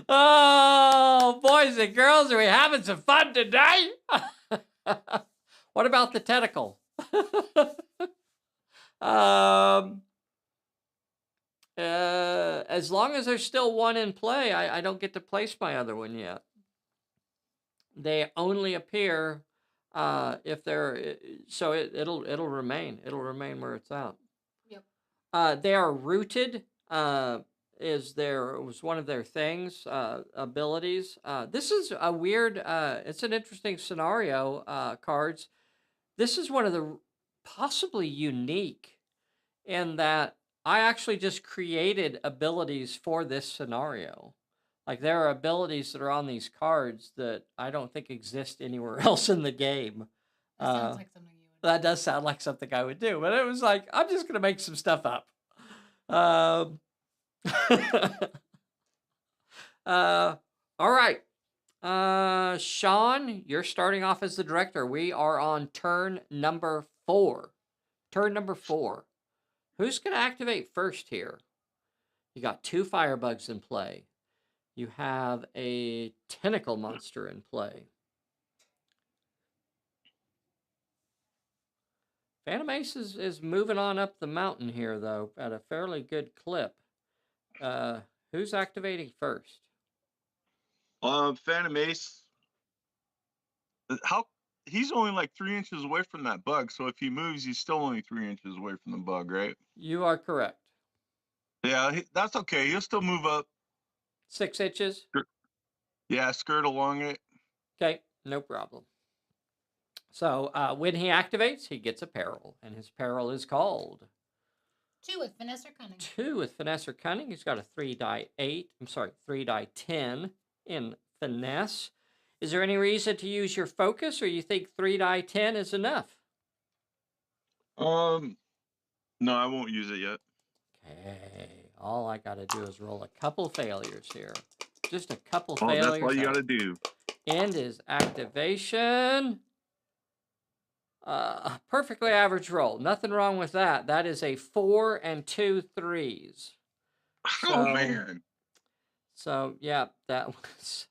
Oh, boys and girls, are we having some fun today? What about the tentacle? As long as there's still one in play, I don't get to place my other one yet. They only appear if they're so it'll remain. It'll remain where it's at. Yep. They are rooted. Was one of their things, abilities. This is a weird. It's an interesting scenario. Cards. This is one of the possibly unique in that I actually just created abilities for this scenario. Like there are abilities that are on these cards that I don't think exist anywhere else in the game. That sounds like something you would do. That does sound like something I would do, but it was like I'm just gonna make some stuff up. All right. Sean, you're starting off as the director. We are on turn number 4. Turn number 4. Who's going to activate first here? You got 2 firebugs in play. You have a tentacle monster in play. Phantom Ace is moving on up the mountain here, though, at a fairly good clip. Who's activating first? Phantom Ace. He's only like 3 inches away from that bug, so if he moves, he's still only 3 inches away from the bug, right? You are correct. Yeah, that's okay. He'll still move up. 6 inches? Yeah, skirt along it. Okay, no problem. So when he activates, he gets a peril, and his peril is called 2 with finesse or cunning. 2 with finesse or cunning. He's got a 3 die 8. I'm sorry, 3 die 10 in finesse. Is there any reason to use your focus, or you think 3 die 10 is enough? No, I won't use it yet. Okay, all I got to do is roll a couple failures here. Just a couple Oh, failures. that's all you got to do. End is activation. Perfectly average roll. Nothing wrong with that. That is a 4 and 2 3s. Oh, man. So, yeah, that was...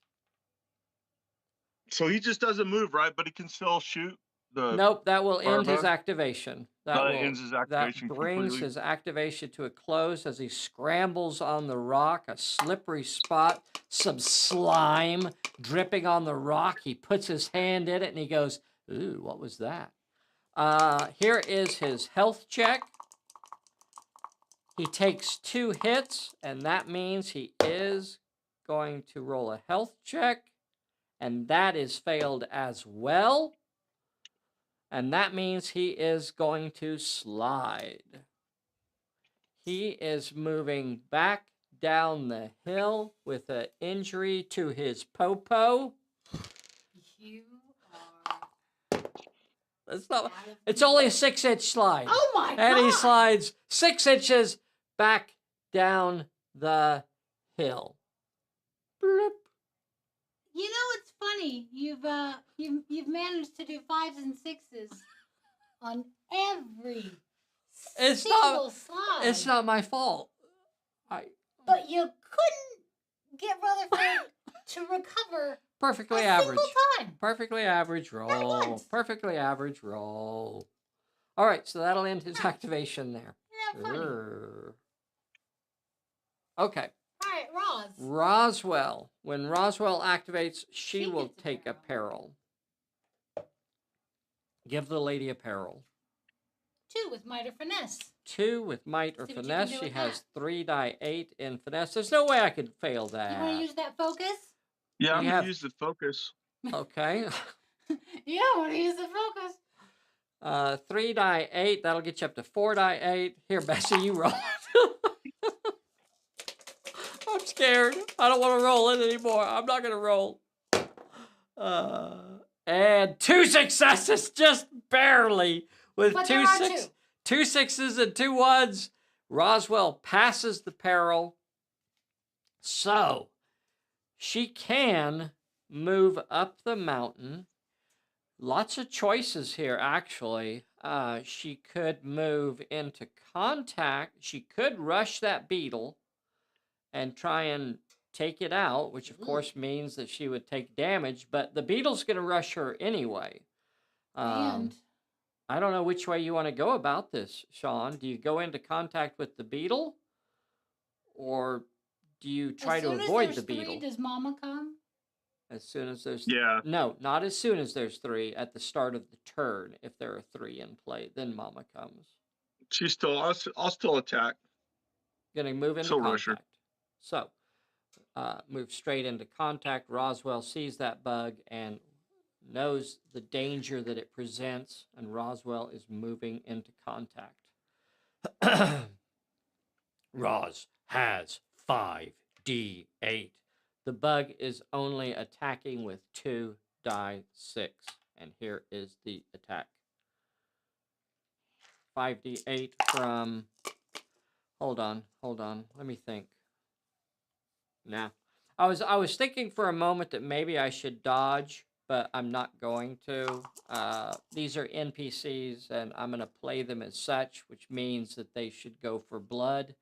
So he just doesn't move, right? But he can still shoot the... Nope, that will end his firebug? activation. That ends his activation That brings completely? his activation to a close as he scrambles on the rock, a slippery spot, some slime dripping on the rock. He puts his hand in it and he goes, ooh, what was that? Here is his health check. He takes 2 hits, and that means he is going to roll a health check, and that is failed as well. And that means he is going to slide. He is moving back down the hill with an injury to his popo. You are... It's only a 6-inch slide. Oh my God! And he slides 6 inches back down the hill. Bloop. You know, it's funny. You've managed to do 5s and 6s on every single slide. It's not my fault. But you couldn't get Rutherford to recover perfectly a average. single time. Perfectly average roll. once. Perfectly average roll. All right, so that'll end his activation there. Isn't that funny? Okay. All right, Roz. Roswell. When Roswell activates, she She will gets a take a peril. Give the lady a peril. 2 with might or finesse. 2 with might or See what you can finesse. do She with has that. 3 die 8 in finesse. There's no way I could fail You want that. to use that focus? Yeah, I'm You going have- to use the focus. Okay. Yeah, I want to use the focus. 3 die 8. That'll get you up to 4 die 8. Here, Bessie, you roll. I'm scared. I don't want to roll it anymore. I'm not going to roll. And 2 successes, just barely. With But two there are six, two. 2 6s and 2 1s. Roswell passes the peril. So, she can move up the mountain. Lots of choices here, actually. She could move into contact. She could rush that beetle and try and take it out, which of course means that she would take damage, but the beetle's going to rush her anyway. And I don't know which way you want to go about this, Sean. Do you go into contact with the beetle? Or do you try to avoid the beetle? Three, does Mama come? As soon as there's... Yeah. No, not as soon as there's 3. At the start of the turn, if there are 3 in play, then Mama comes. She's still. I'll still attack. Gonna move into Still rush her. contact. So, move straight into contact. Roswell sees that bug and knows the danger that it presents, and Roswell is moving into contact. Roz has 5d8. The bug is only attacking with 2 die 6. And here is the attack. 5d8 from... Hold on. Let me think. Nah. I was thinking for a moment that maybe I should dodge, but I'm not going to. These are NPCs, and I'm going to play them as such, which means that they should go for blood.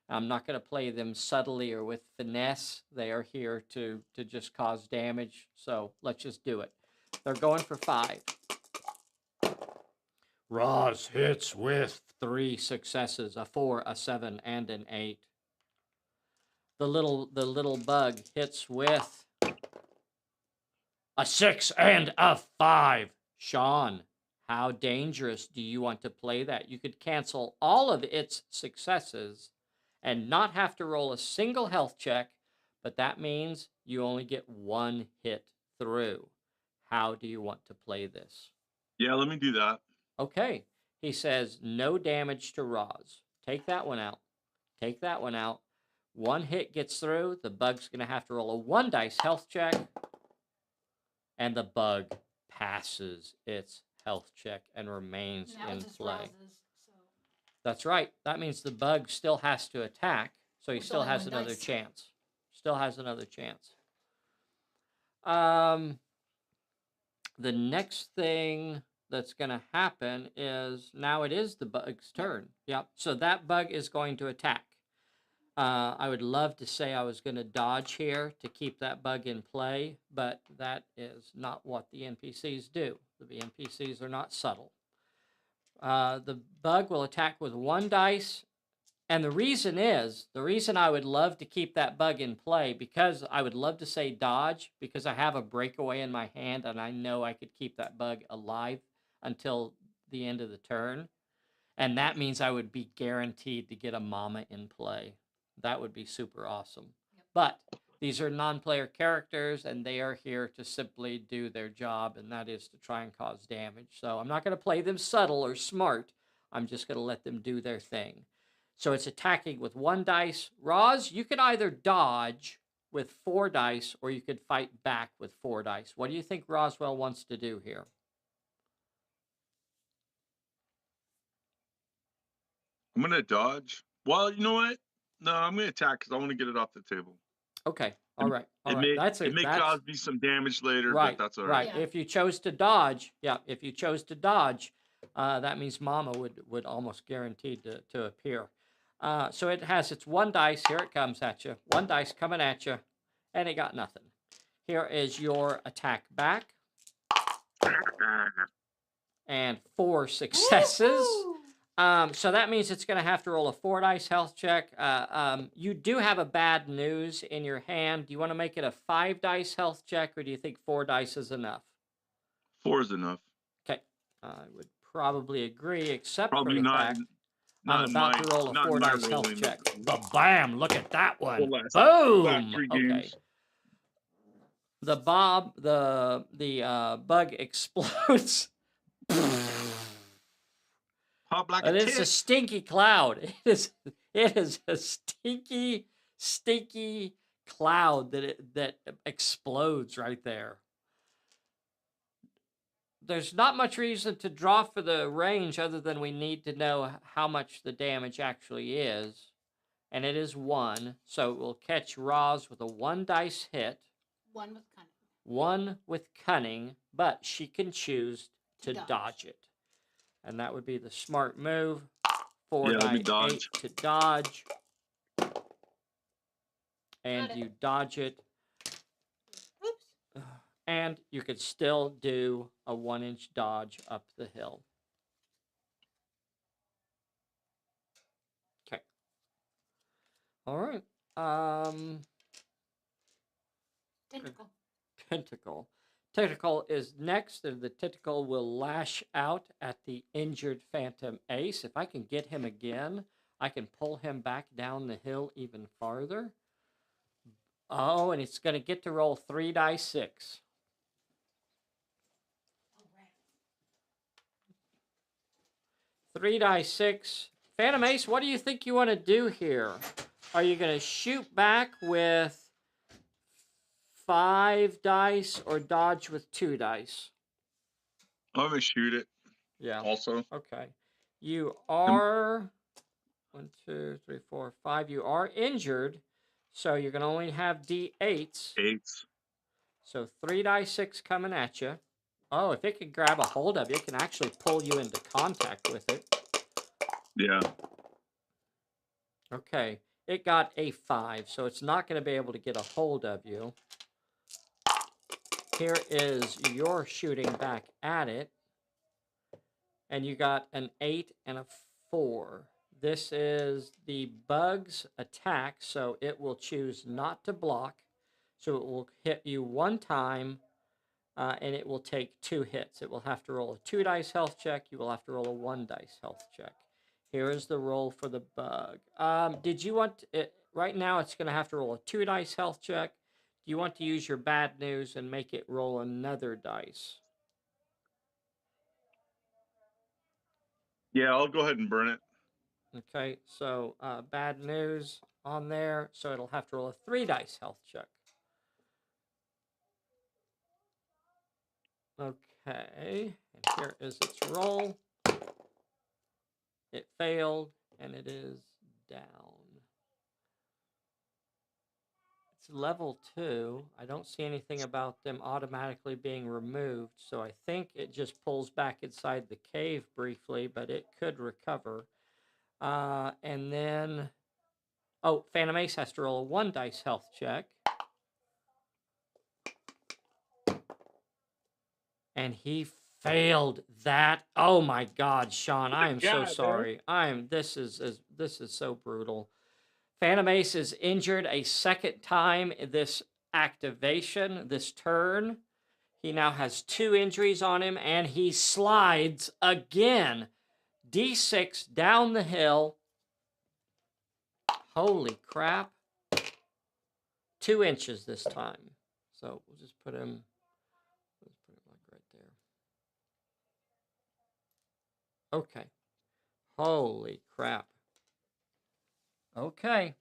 I'm not going to play them subtly or with finesse. They are here to just cause damage, so let's just do it. They're going for 5. Roz hits with 3 successes, a 4, a 7, and an 8. The little bug hits with a 6 and a 5. Sean, how dangerous do you want to play that? You could cancel all of its successes and not have to roll a single health check, but that means you only get 1 hit through. How do you want to play this? Yeah, let me do that. Okay. He says no damage to Roz. Take that one out. Take that one out. 1 hit gets through. The bug's going to have to roll a 1 dice health check. And the bug passes its health check and remains in play. Roz's, so. That's right. That means the bug still has to attack, so he With still only has 1 another dice. chance. Still has another chance. The next thing that's going to happen is now it is the bug's turn. Yep. So that bug is going to attack. I would love to say I was going to dodge here to keep that bug in play, but that is not what the NPCs do. The NPCs are not subtle. The bug will attack with 1 dice, and the reason I would love to keep that bug in play, because I would love to say dodge, because I have a breakaway in my hand, and I know I could keep that bug alive until the end of the turn, and that means I would be guaranteed to get a mama in play. That would be super awesome. Yep. But these are non-player characters, and they are here to simply do their job, and that is to try and cause damage. So I'm not going to play them subtle or smart. I'm just going to let them do their thing. So it's attacking with 1 dice. Roz, you could either dodge with 4 dice, or you could fight back with 4 dice. What do you think Roswell wants to do here? I'm gonna dodge. Well, you know what? No, I'm gonna attack because I want to get it off the table. Okay. All right. All It right. may it may cause me some damage later, right, but that's all right. right. Yeah. If you chose to dodge, if you chose to dodge, that means Mama would almost guaranteed to appear. So it has its 1 dice. Here it comes at you. 1 dice coming at you, and it got nothing. Here is your attack back, and 4 successes. Woo-hoo! So that means it's going to have to roll a 4 dice health check. You do have a bad news in your hand. Do you want to make it a 5 dice health check, or do you think 4 dice is enough? 4 is enough. Okay. I would probably agree, except Probably for the not. fact Not I'm in about my, to roll a not in 4 my dice health rolling. check. Bam! Look at that one. The last Boom! 3 Okay. games. The bug explodes. Pop like a And it's a tit. stinky cloud. It is a stinky, stinky cloud that explodes right there. There's not much reason to draw for the range other than we need to know how much the damage actually is. And it is 1, so it will catch Roz with a 1 dice hit. 1 with cunning. 1 with cunning, but she can choose to dodge it. And that would be the smart move. 4 Yeah, that'd be die 8 dodge. to dodge. And Got it. you dodge it. Oops. And you could still do a 1-inch dodge up the hill. Okay. All right. Tentacle. Tentacle. Tentacle is next, and the tentacle will lash out at the injured Phantom Ace. If I can get him again, I can pull him back down the hill even farther. Oh, and it's going to get to roll 3 dice 6. All right. 3 dice 6. Phantom Ace, what do you think you want to do here? Are you going to shoot back with 5 dice or dodge with 2 dice? I'm gonna shoot it. Yeah. Also. Okay. You are 1, 2, 3, 4, 5. You are injured, so you're going to only have D8s. 8s. So 3 dice 6 coming at you. Oh, if it can grab a hold of you, it can actually pull you into contact with it. Yeah. Okay. It got a 5, so it's not going to be able to get a hold of you. Here is your shooting back at it. And you got an 8 and a 4. This is the bug's attack, so it will choose not to block. So it will hit you 1 time, and it will take 2 hits. It will have to roll a 2 dice health check. You will have to roll a 1 dice health check. Here is the roll for the bug. Did you want it? Right now, it's going to have to roll a 2 dice health check. Do you want to use your bad news and make it roll another dice? Yeah, I'll go ahead and burn it. Okay, so bad news on there. So it'll have to roll a 3 dice health check. Okay, and here is its roll. It failed, and it is down. It's level 2. I don't see anything about them automatically being removed, so I think it just pulls back inside the cave briefly, but it could recover. And then, oh, Phantom Ace has to roll a 1 dice health check. And he failed that. Oh my God, Sean, I am so sorry. This is so brutal. Phantom Ace is injured a second time in this activation, this turn. He now has 2 injuries on him, and he slides again. D6 down the hill. Holy crap. 2 inches this time. So we'll just put him, let's put him like right there. Okay. Holy crap. Okay.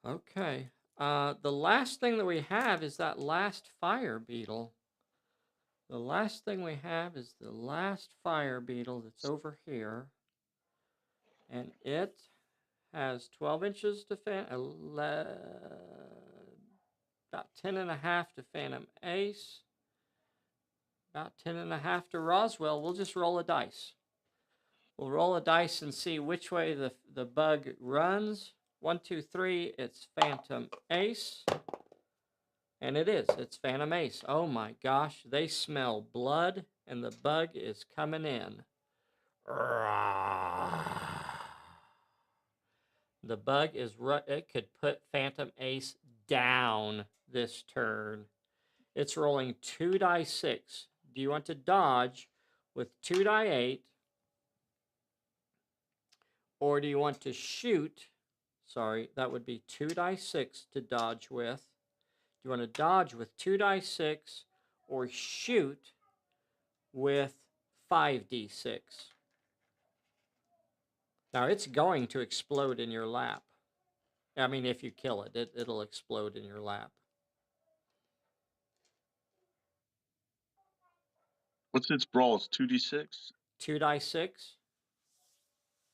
Okay. The last thing that we have is that last fire beetle. The last thing we have is the last fire beetle that's over here. And it has 12 inches to about 10 and a half to Phantom Ace. About 10 and a half to Roswell. We'll just roll a dice. We'll roll a dice and see which way the bug runs. 1, 2, 3, it's Phantom Ace. And it is. It's Phantom Ace. Oh my gosh. They smell blood, and the bug is coming in. The bug is... It could put Phantom Ace down this turn. It's rolling 2 die 6. Do you want to dodge with 2 die 8? Or do you want to shoot? Sorry, that would be 2 die 6 to dodge with. Do you want to dodge with 2 die 6 or shoot with 5d6? Now it's going to explode in your lap. I mean, if you kill it, it'll explode in your lap. What's its brawl? It's 2d6? 2 die 6.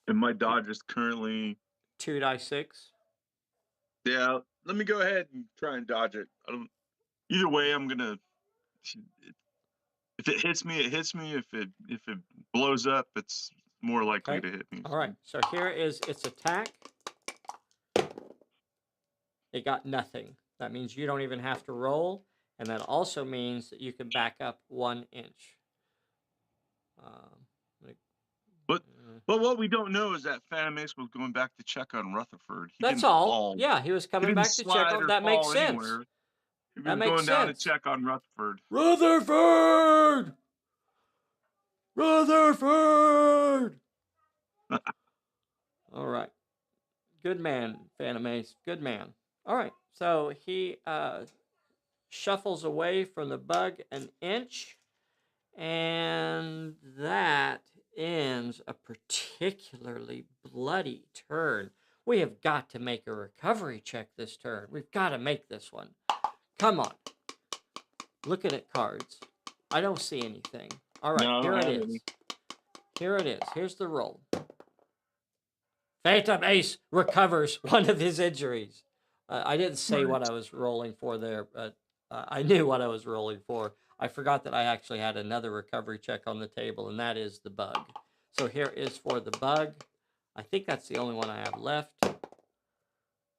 And my dodge is currently... 2 die 6. Yeah, let me go ahead and try and dodge it. Either way, I'm gonna... If it hits me, it hits me. If it blows up, it's more likely Okay. to hit me. All right. So here is its attack. It got nothing. That means you don't even have to roll. And that also means that you can back up 1 inch. But what we don't know is that Phantom Ace was going back to check on Rutherford. He That's didn't all. fall. Yeah, he was He coming didn't back to check slide on. or That makes fall sense. anywhere. He That was makes going down to sense. check on Rutherford. Rutherford! Rutherford! All right. Good man, Phantom Ace. Good man. All right. So he shuffles away from the bug an inch, and that ends a particularly bloody turn. We have got to make a recovery check this turn. We've got to make this one. Come on. Looking at cards. I don't see anything. All right, No, here it is. Here it is. Here's the roll. Phantom Ace recovers one of his injuries. I didn't say what I was rolling for there, but I knew what I was rolling for. I forgot that I actually had another recovery check on the table, and that is the bug. So here is for the bug. I think that's the only one I have left.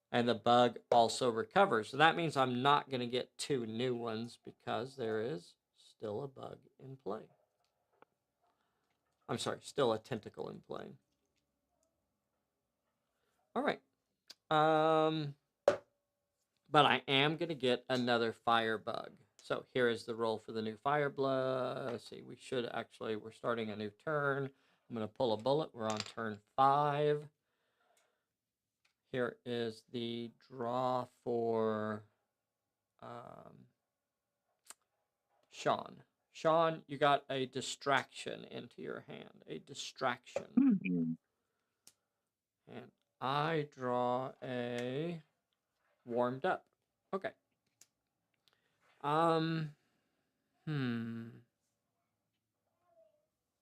And the bug also recovers. So that means I'm not going to get 2 new ones because there is still a bug in play. I'm sorry, still a tentacle in play. All right. But I am going to get another fire bug. So here is the roll for the new fire blood. Let's see, we're starting a new turn. I'm going to pull a bullet. We're on turn 5. Here is the draw for Sean. Sean, you got a distraction into your hand. A distraction. And I draw a warmed up. Okay.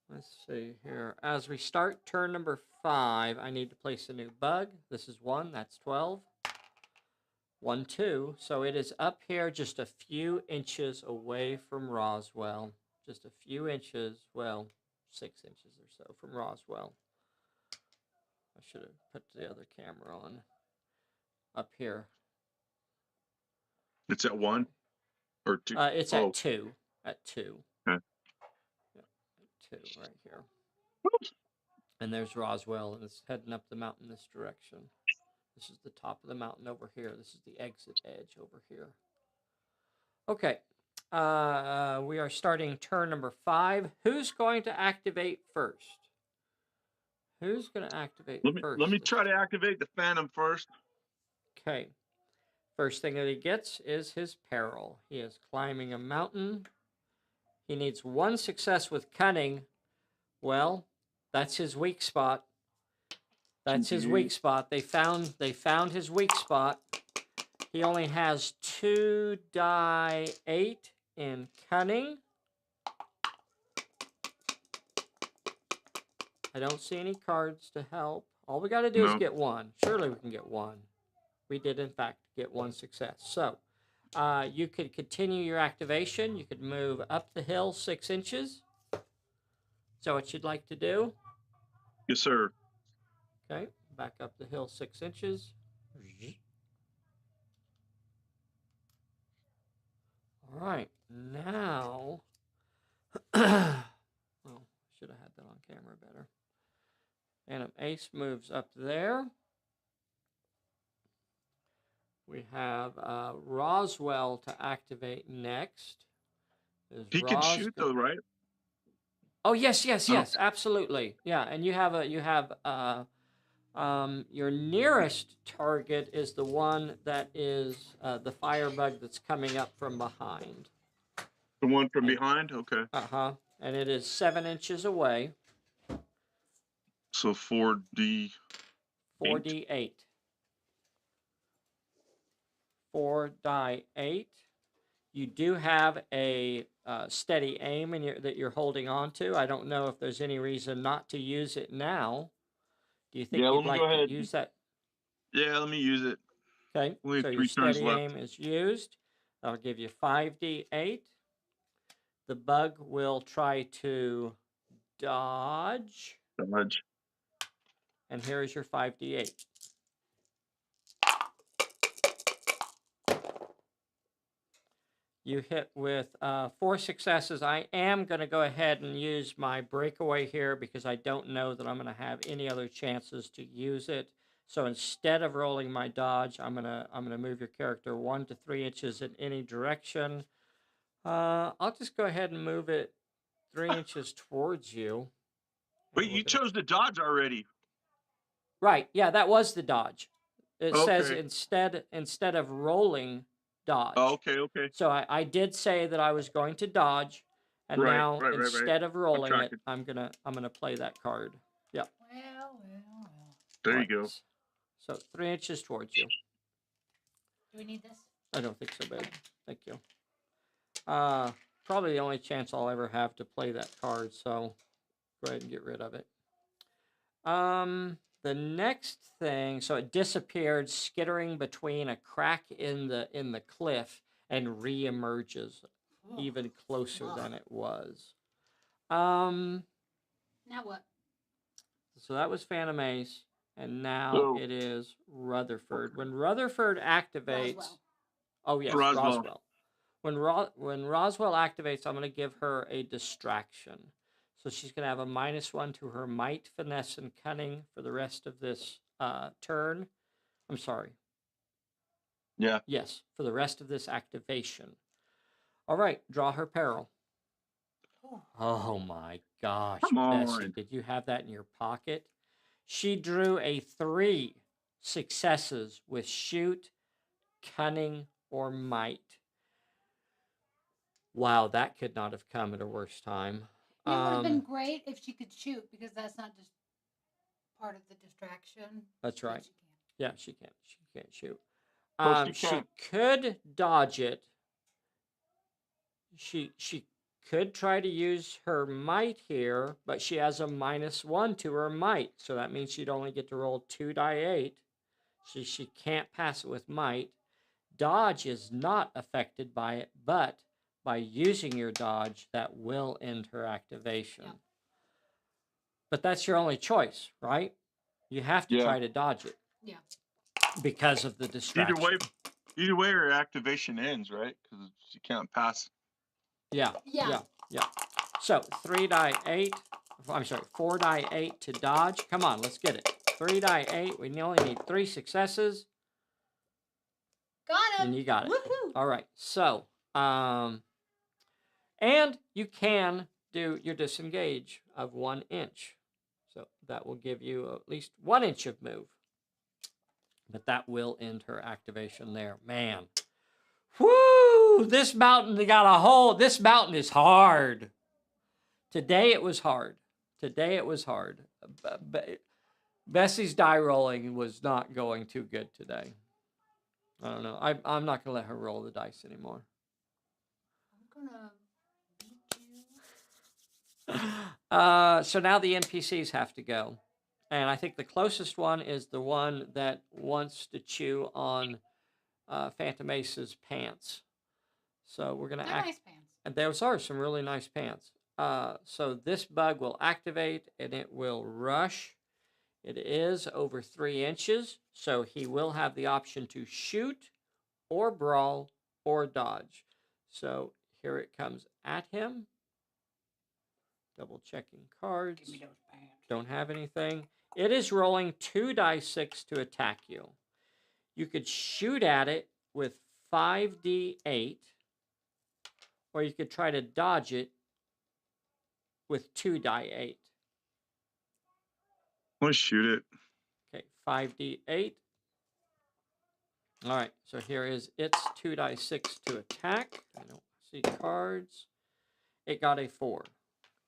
Let's see here. As we start turn number 5, I need to place a new bug. This is 1. That's 12. 1, 2. So it is up here just a few inches away from Roswell. Just a few inches. Well, 6 inches or so from Roswell. I should have put the other camera on. Up here. It's at 1 or 2? It's at 2. At 2. Okay. Yeah, at 2 right here. And there's Roswell, and it's heading up the mountain this direction. This is the top of the mountain over here. This is the exit edge over here. Okay. We are starting turn number 5. Who's going to activate first? Who's going to activate first? Let me try to activate the Phantom first. Okay. First thing that he gets is his peril. He is climbing a mountain. He needs 1 success with cunning. Well, that's his weak spot. That's his weak spot. They found his weak spot. He only has 2 die 8 in cunning. I don't see any cards to help. All we got to do is get 1. Surely we can get 1. We did, in fact, get 1 success. So you could continue your activation. You could move up the hill 6 inches. Is that what you'd like to do? Yes, sir. Okay, back up the hill 6 inches. All right, now, well, should have had that on camera better. Phantom Ace moves up there. We have Roswell to activate next. He can shoot though, right? Oh yes, absolutely. Yeah, and you have your nearest target is the one that is the firebug that's coming up from behind. The one from behind? Okay. And it is 7 inches away. So 4D. 4d8. 4 die 8. You do have a steady aim that you're holding on to. I don't know if there's any reason not to use it now. Do you think Yeah, you'd let me like go to ahead. use that? Yeah, let me use it. Okay, Only so your 3 turns steady left. aim is used. That'll give you 5d8. The bug will try to dodge. Dodge. And here is your 5d8. You hit with 4 successes. I am going to go ahead and use my breakaway here because I don't know that I'm going to have any other chances to use it. So instead of rolling my dodge, I'm gonna move your character 1 to 3 inches in any direction. I'll just go ahead and move it 3 inches towards you. Wait, you chose the dodge already. Right, yeah, that was the dodge. It says Okay. instead of rolling, dodge. Oh, okay. So I did say that I was going to dodge, and Right, now right. instead of rolling it, tracking. I'm gonna play that card. Yeah. Well. There Right. you go. So 3 inches towards you. Do we need this? I don't think so, babe. Thank you. Probably the only chance I'll ever have to play that card, so go ahead and get rid of it. The next thing, so it disappeared, skittering between a crack in the cliff and re-emerges even closer than it was. Now what? So that was Phantom Ace, and now So- it is Rutherford. When Rutherford activates, Roswell. oh yes, Roswell. When Roswell activates, I'm going to give her a distraction. So she's going to have a -1 to her might, finesse, and cunning for the rest of this turn. I'm sorry. Yeah. Yes, for the rest of this activation. All right, draw her peril. Oh my gosh, Come Bessie, on. did you have that in your pocket? She drew a 3 successes with shoot, cunning, or might. Wow, that could not have come at a worse time. It would have been great if she could shoot, because that's not just part of the distraction. That's but right. she can. Yeah, she can't. She can't shoot. Oh, she She can't. could dodge it. She could try to use her might here, but she has a -1 to her might, so that means she'd only get to roll 2 die 8. So she can't pass it with might. Dodge is not affected by it, but by using your dodge, that will end her activation. Yep. But that's your only choice, right? You have to Yeah. try to dodge it. Yeah. Because of the distraction. Either way, her activation ends, right? Because she can't pass. Yeah. So 4 die 8 to dodge. Come on, let's get it. 3 die 8. We only need 3 successes. Got him. And you got it. Woohoo. All right. So, and you can do your disengage of 1 inch. So that will give you at least 1 inch of move. But that will end her activation there. Man. Whoo! This mountain got a hole. This mountain is hard. Today it was hard. Bessie's die rolling was not going too good today. I don't know. I'm not going to let her roll the dice anymore. I'm gonna beat you. So now the NPCs have to go. And I think the closest one is the one that wants to chew on Phantom Ace's pants. So we're going to They're nice pants. And those are some really nice pants. So this bug will activate and it will rush. It is over 3 inches, so he will have the option to shoot or brawl or dodge. So here it comes at him. Double checking cards. Give me those pants. Don't have anything. It is rolling 2 die 6 to attack you. You could shoot at it with 5d8, or you could try to dodge it with 2 die 8. Let's shoot it. Okay, 5d8. All right, so here is its 2 die 6 to attack. I don't see cards. It got a 4.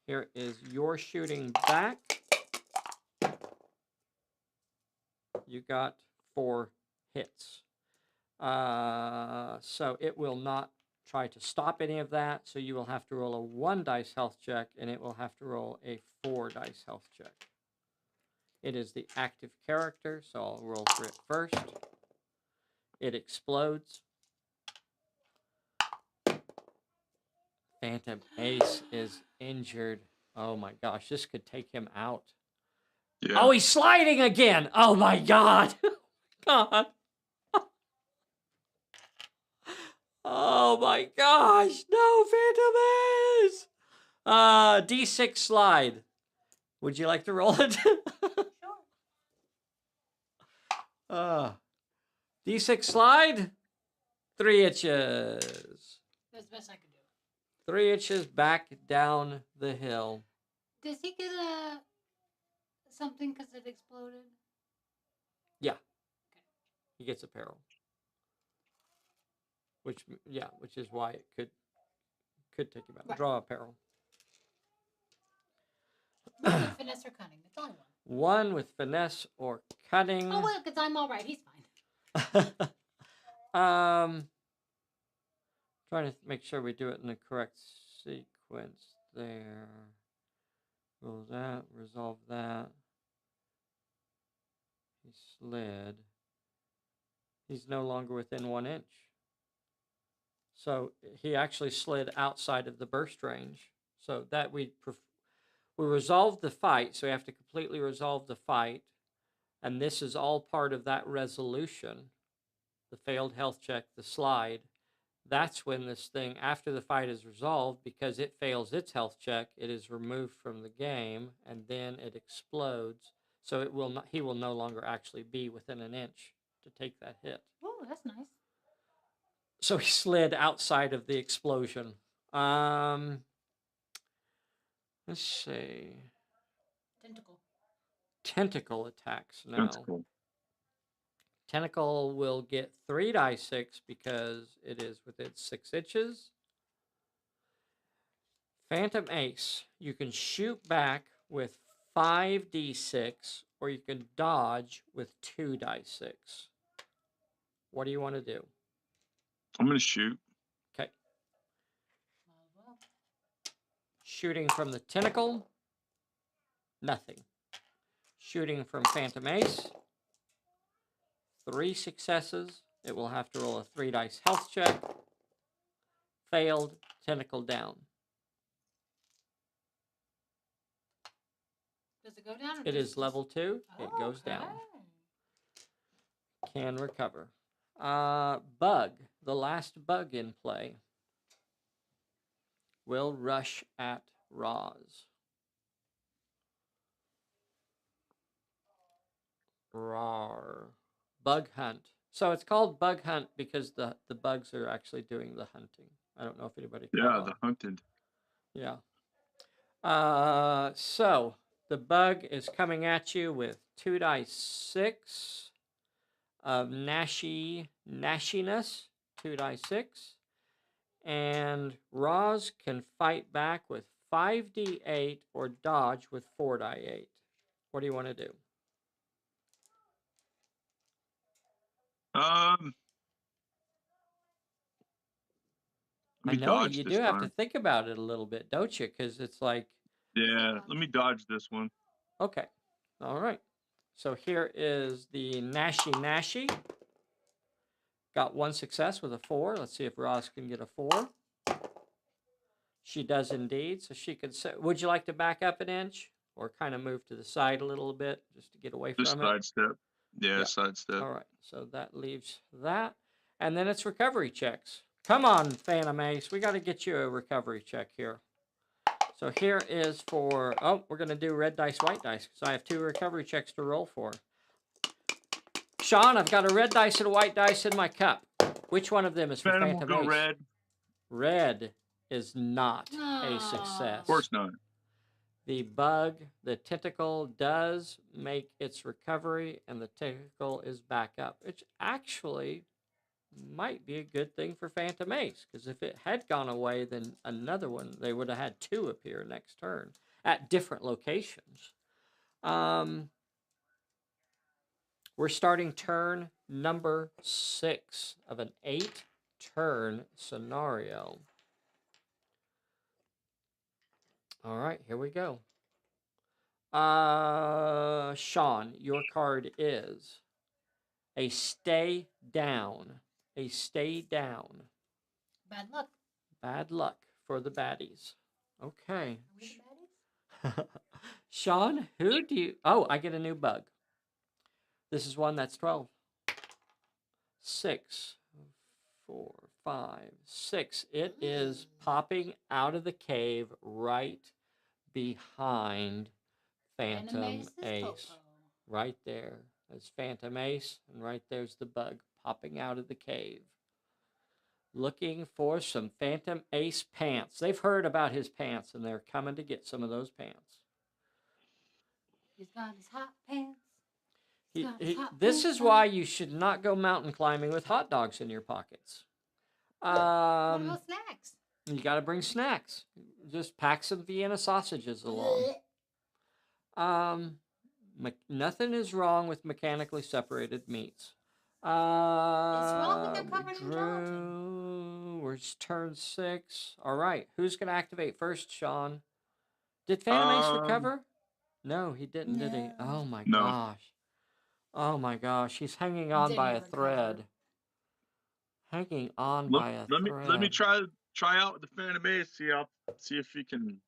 Here is your shooting back. You got 4 hits. So it will not try to stop any of that. So you will have to roll a 1 dice health check, and it will have to roll a 4 dice health check. It is the active character, so I'll roll for it first. It explodes. Phantom Ace is injured. Oh my gosh, this could take him out. Yeah. Oh, he's sliding again. Oh my god. God. Oh my gosh. No, Phantom Ace. D6 slide. Would you like to roll it? Sure. D6 slide. 3 inches. That's the best I could do. 3 inches back down the hill. Does he get something because it exploded? Yeah. He gets a peril. Which is why it could take him out. Right. Draw a peril. One with finesse or cunning. It's only one. 1 with finesse or cunning. Oh, well, because I'm all right. He's fine. Trying to make sure we do it in the correct sequence there. Roll that, resolve that. He slid. He's no longer within 1 inch. So he actually slid outside of the burst range. So that we resolved the fight, so we have to completely resolve the fight. And this is all part of that resolution. The failed health check, the slide. That's when this thing, after the fight is resolved, because it fails its health check, it is removed from the game, and then it explodes. So it will not. He will no longer actually be within 1 inch to take that hit. Oh, that's nice. So he slid outside of the explosion. Let's see. Tentacle attacks now. Tentacle. Tentacle will get 3 die 6 because it is within 6 inches. Phantom Ace, you can shoot back with 5d6, or you can dodge with 2 die 6. What do you want to do? I'm going to shoot. Okay. Shooting from the tentacle, nothing. Shooting from Phantom Ace, 3 successes. It will have to roll a 3 dice health check. Failed, tentacle down. Does it go down? Or It does is level 2. It goes down. Can recover. Bug, the last bug in play, will rush at Roz. Rawr. Bug hunt. So it's called bug hunt because the bugs are actually doing the hunting. I don't know if anybody caught Yeah, on. the hunted. Yeah. So the bug is coming at you with 2 dice 6 of nashiness, 2 dice 6. And Roz can fight back with 5d8 or dodge with 4 die 8. What do you want to do? Let I me know dodge you this do have to time. think about it a little bit, don't you? Because it's like, Yeah, let me dodge this one. okay, all right. So here is the Nashi. Got 1 success with a 4. Let's see if Roz can get a 4. She does indeed. So she could say, would you like to back up 1 inch or kind of move to the side a little bit just to get away Just from it? sidestep. Yeah, Yeah. sidestep. All right. So that leaves that. And then it's recovery checks. Come on, Phantom Ace. We got to get you a recovery check here. So here is for, we're going to do red dice, white dice, because I have 2 recovery checks to roll for. Sean, I've got a red dice and a white dice in my cup. Which one of them is for Phantom will Phantom go Ace? red. Red is not a success. Of course not. The bug, the tentacle, does make its recovery, and the tentacle is back up, which actually might be a good thing for Phantom Ace, because if it had gone away, then another one, they would have had 2 appear next turn at different locations. We're We're starting turn number 6 of an 8-turn scenario. All right, here we go. Sean, your card is a stay down. A stay down. Bad luck. Bad luck for the baddies. Okay. Are we the baddies? Sean, who do you... Oh, I get a new bug. This is one that's 12. 6, 4, 5, 6. It is popping out of the cave right behind Phantom Ace. Right there. There's Phantom Ace, and right there's the bug popping out of the cave. Looking for some Phantom Ace pants. They've heard about his pants, and they're coming to get some of those pants. He's got his hot pants. This is why you should not go mountain climbing with hot dogs in your pockets. What about snacks? You got to bring snacks. Just pack some Vienna sausages along. Nothing is wrong with mechanically separated meats. It's wrong when they're covered in gelatin. We're turn 6. All right. Who's going to activate first, Sean? Did Phantom Ace recover? No, he didn't, did he? Oh, my gosh. Oh, my gosh. He's hanging on by a thread. Hanging on by a thread. Let me try out the Phantom Ace. See if he can.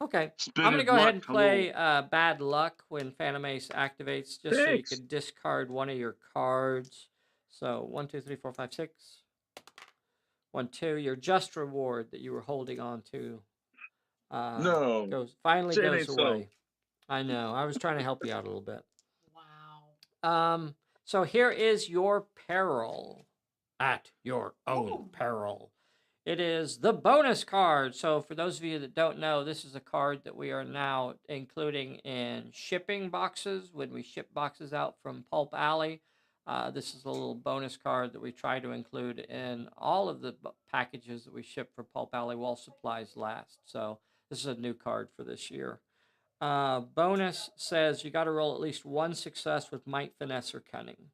Okay. I'm going to go ahead and play Bad Luck when Phantom Ace activates, just so you can discard one of your cards. So 1, 2, 3, 4, 5, 6. 1, 2. Your just reward that you were holding on to finally goes away. I know. I was trying to help you out a little bit. Wow. So here is your peril. At your own peril. It is the bonus card. So for those of you that don't know, this is a card that we are now including in shipping boxes when we ship boxes out from Pulp Alley. This is a little bonus card that we try to include in all of the packages that we ship for Pulp Alley while supplies last. So this is a new card for this year. Bonus says you got to roll at least 1 success with might, finesse, or cunning.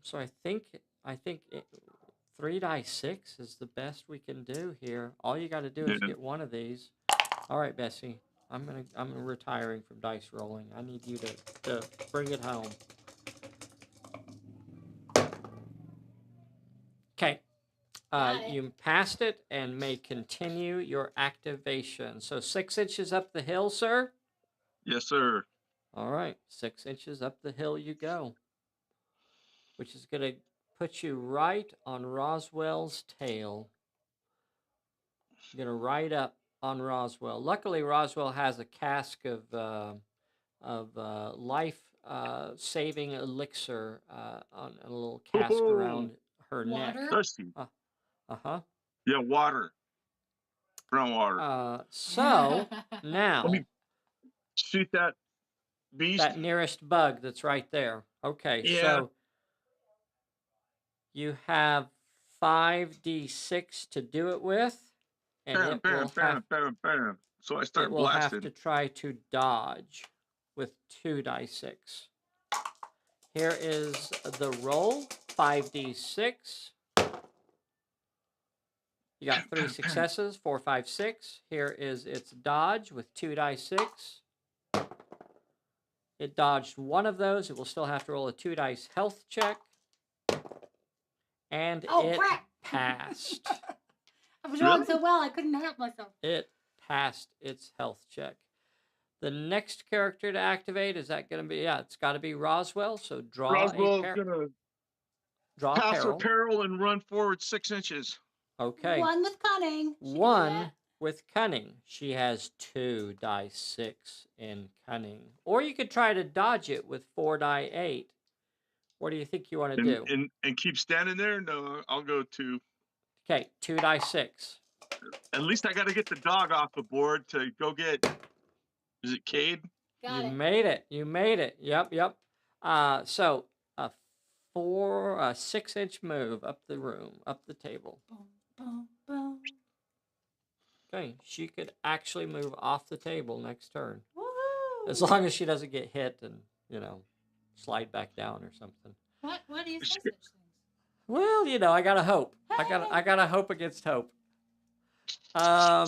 So I think 3 die 6 is the best we can do here. All you got to do is get one of these. All right, Bessie, I'm retiring from dice rolling. I need you to bring it home. Okay. You passed it and may continue your activation. So 6 inches up the hill, sir? Yes, sir. All right, 6 inches up the hill you go, which is going to put you right on Roswell's tail. You're going to ride up on Roswell. Luckily, Roswell has a cask of life-saving elixir on a little cask around her neck. Thirsty. Uh-huh. Yeah, water. Brown water. So now, let me shoot that beast. That nearest bug that's right there. Okay, so you have 5d6 to do it with, and bam. So I start it will blasting. have to try to dodge with 2 die 6. Here is the roll, 5d6. You got 3 successes, 4, 5, 6. Here is its dodge with 2 die 6. It dodged one of those. It will still have to roll a 2 dice health check. And it passed. I was rolling so well I couldn't help myself. It passed its health check. The next character to activate, is that going to be... Yeah, it's got to be Roswell. So draw Roswell's a going to draw pass her peril and run forward 6 inches. Okay. 1 with cunning. 1 with cunning. She has 2 die 6 in cunning. Or you could try to dodge it with 4 die 8. What do you think you want to do? And keep standing there? No, I'll go 2. Okay, 2 die 6. At least I got to get the dog off the board to go get... Is it Cade? Got it. Made it. You made it. Yep. So a 6-inch move up the room, up the table. Boom, boom, boom. Okay, she could actually move off the table next turn. Woohoo! As long as she doesn't get hit and, slide back down or something. Why do you say Sh- such things? Well, I gotta hope. I gotta hope against hope. Um,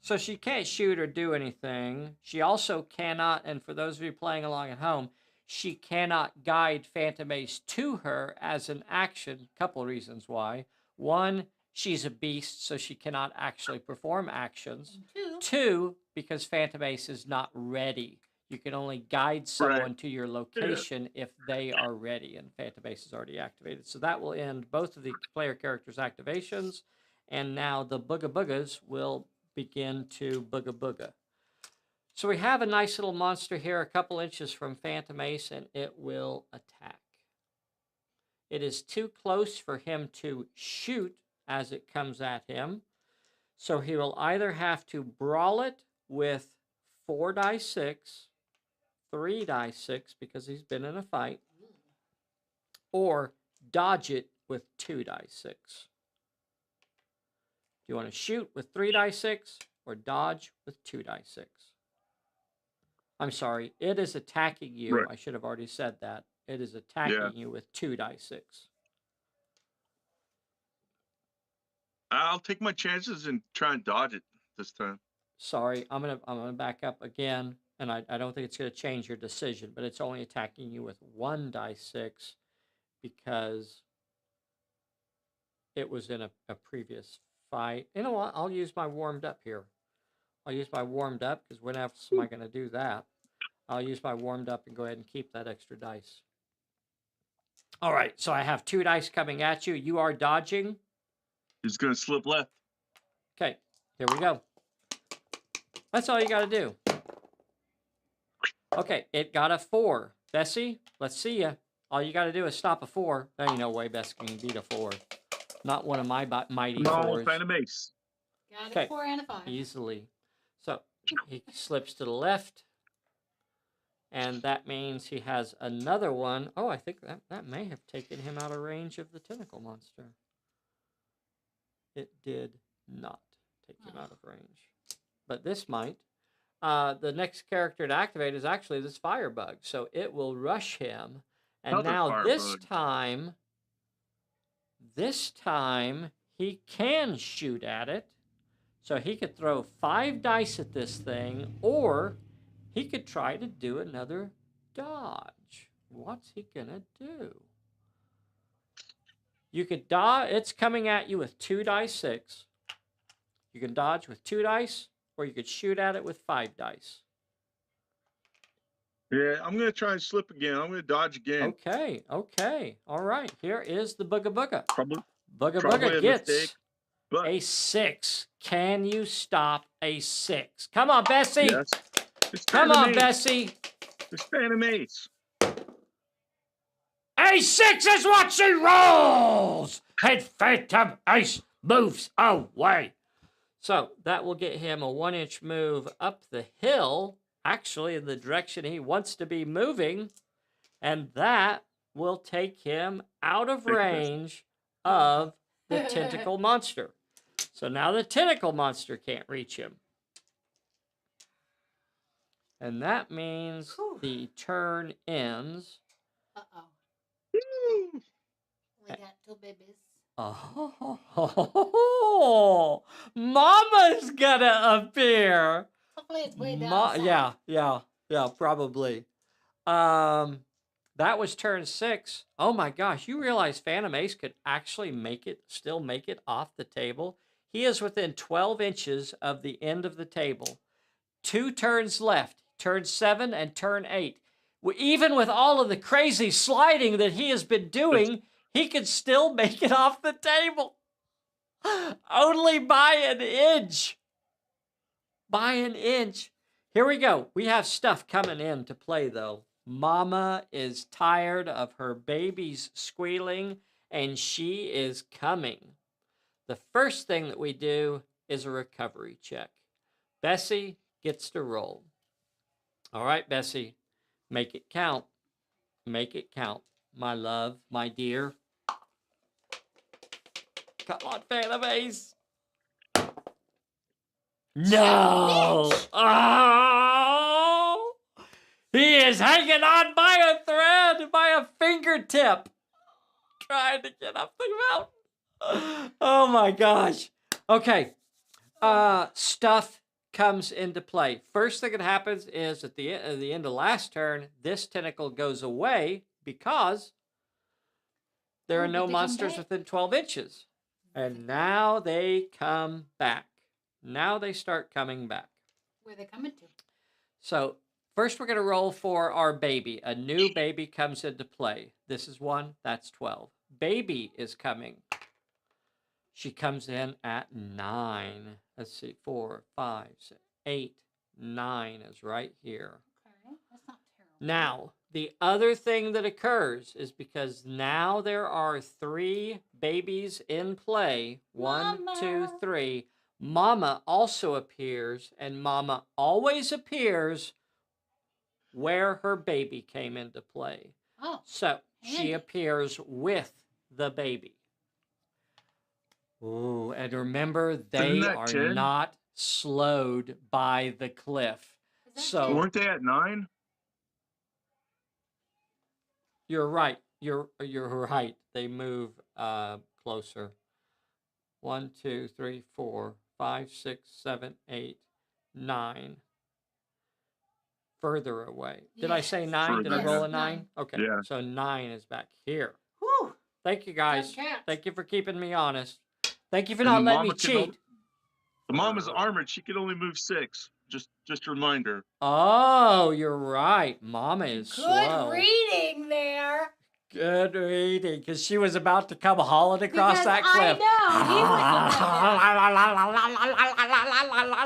so she can't shoot or do anything. She also cannot, and for those of you playing along at home, she cannot guide Phantom Ace to her as an action. Couple reasons why. One, she's a beast, so she cannot actually perform actions. And two, Two, because Phantom Ace is not ready. You can only guide someone to your location if they are ready, and Phantom Ace is already activated. So that will end both of the player characters' activations, and now the Booga Boogas will begin to Booga Booga. So we have a nice little monster here, a couple inches from Phantom Ace, and it will attack. It is too close for him to shoot as it comes at him. So he will either have to brawl it with 4 die 6, 3 die 6 because he's been in a fight, or dodge it with 2 die 6. Do you want to shoot with 3 die 6 or dodge with 2 die 6? I'm sorry, it is attacking you. Right. I should have already said that. It is attacking you with 2 die 6. I'll take my chances and try and dodge it this time. Sorry, I'm gonna back up again, and I don't think it's gonna change your decision, but it's only attacking you with 1 die 6 because it was in a previous fight. You know what? I'll use my warmed up here. I'll use my warmed up because when else am I gonna do that? I'll use my warmed up and go ahead and keep that extra dice. All right, so I have 2 dice coming at you. You are dodging. He's gonna slip left. Okay, here we go. That's all you got to do. Okay, it got a 4. Bessie, let's see ya. All you got to do is stop a 4. There ain't no way Bessie can beat a 4. Not one of my mighty No, 4s. Phantom Ace. got Okay. a 4 and a 5. Easily. So he slips to the left. And that means he has another one. Oh, I think that may have taken him out of range of the tentacle monster. It did not take him out of range. But this might. The next character to activate is actually this firebug. So it will rush him. And Another now this firebug. time, he can shoot at it. So he could throw 5 dice at this thing, or he could try to do another dodge. What's he gonna do? You could dodge. It's coming at you with 2 die 6. You can dodge with 2 dice, or you could shoot at it with 5 dice. Yeah, I'm gonna try and slip again. I'm gonna dodge again. Okay. All right. Here is the Booga Booga. Probably Booga a gets mistake, but a 6. Can you stop a 6? Come on, Bessie. yes. It's Come Phantom on, Ace. Bessie. It's Phantom Ace. A 6 is what she rolls. And Phantom Ace moves away. So that will get him a 1-inch move up the hill, actually in the direction he wants to be moving. And that will take him out of range of the tentacle monster. So now the tentacle monster can't reach him. And that means the turn ends. Uh-oh. Woo! We got 2 babies. Oh, Mama's gonna appear. Hopefully it's way down south. Yeah, probably. That was turn 6. Oh my gosh, you realize Phantom Ace could actually still make it off the table? He is within 12 inches of the end of the table. 2 turns left, turn 7 and turn 8. Even with all of the crazy sliding that he has been doing, he could still make it off the table. Only by an inch. By an inch. Here we go. We have stuff coming in to play, though. Mama is tired of her babies squealing, and she is coming. The first thing that we do is a recovery check. Bessie gets to roll. All right, Bessie, make it count. Make it count. My love, my dear. Come on, Phantom Ace. No! Oh! is hanging on by a thread, by a fingertip, trying to get up the mountain. Oh my gosh. Okay. Stuff comes into play. First thing that happens is at the end of last turn, this tentacle goes away because there are Oh, no but they come monsters back. within 12 inches. And now they come back. Now they start coming back. Where are they coming to? So first we're going to roll for our baby. A new baby comes into play. This is 1, that's 12. Baby is coming. She comes in at 9. Let's see, 4, 5, 6, 8, 9 is right here. Okay, that's not terrible. Now, the other thing that occurs is because now there are 3 babies in play. 1, 2, Mama. 3. Mama also appears, and Mama always appears where her baby came into play. Oh, So she handy. appears with the baby. Ooh, and remember, they that are 10? not slowed by the cliff. is that So Weren't they at 9? you're right. You're right. They move closer. 1, 2, 3, 4, 5, 6, 7, 8, 9. Further away. Did I say Yes. 9? Did I Further, roll yeah. a 9? Okay. Yeah. So 9 is back here. Whew. Thank you guys. Good catch. Thank you for keeping me honest. Thank you for And not the letting me mama can only- cheat. The mama's armored. She can only move 6. Just a reminder. Oh, you're right. Mama is Good slow. reading there. Good reading, because she was about to come hauling across Because that cliff. I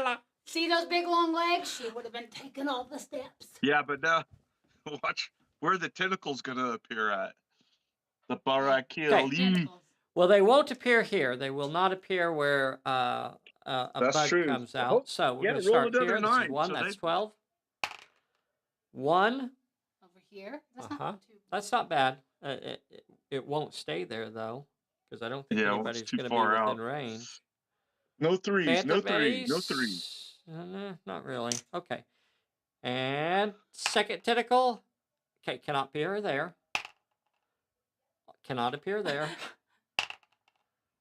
know. See those big long legs? She would have been taking all the steps. Yeah, but now watch where the tentacles gonna appear at. The Barakili. Tentacles. Well, they won't appear here. They will not appear where a That's bug true. comes out. Oh, So we're yeah, going to roll start another here. This 9, is 1. so That's they- 12. 1. Over here? That's Uh-huh. not too That's not bad. It won't stay there, though, because I don't think Yeah, well, anybody's it's too going to be far within out. range. No 3s. No Phantom 3s. No Ace? 3s. Not really. Okay. And second tentacle. Okay, cannot appear there. Cannot appear there.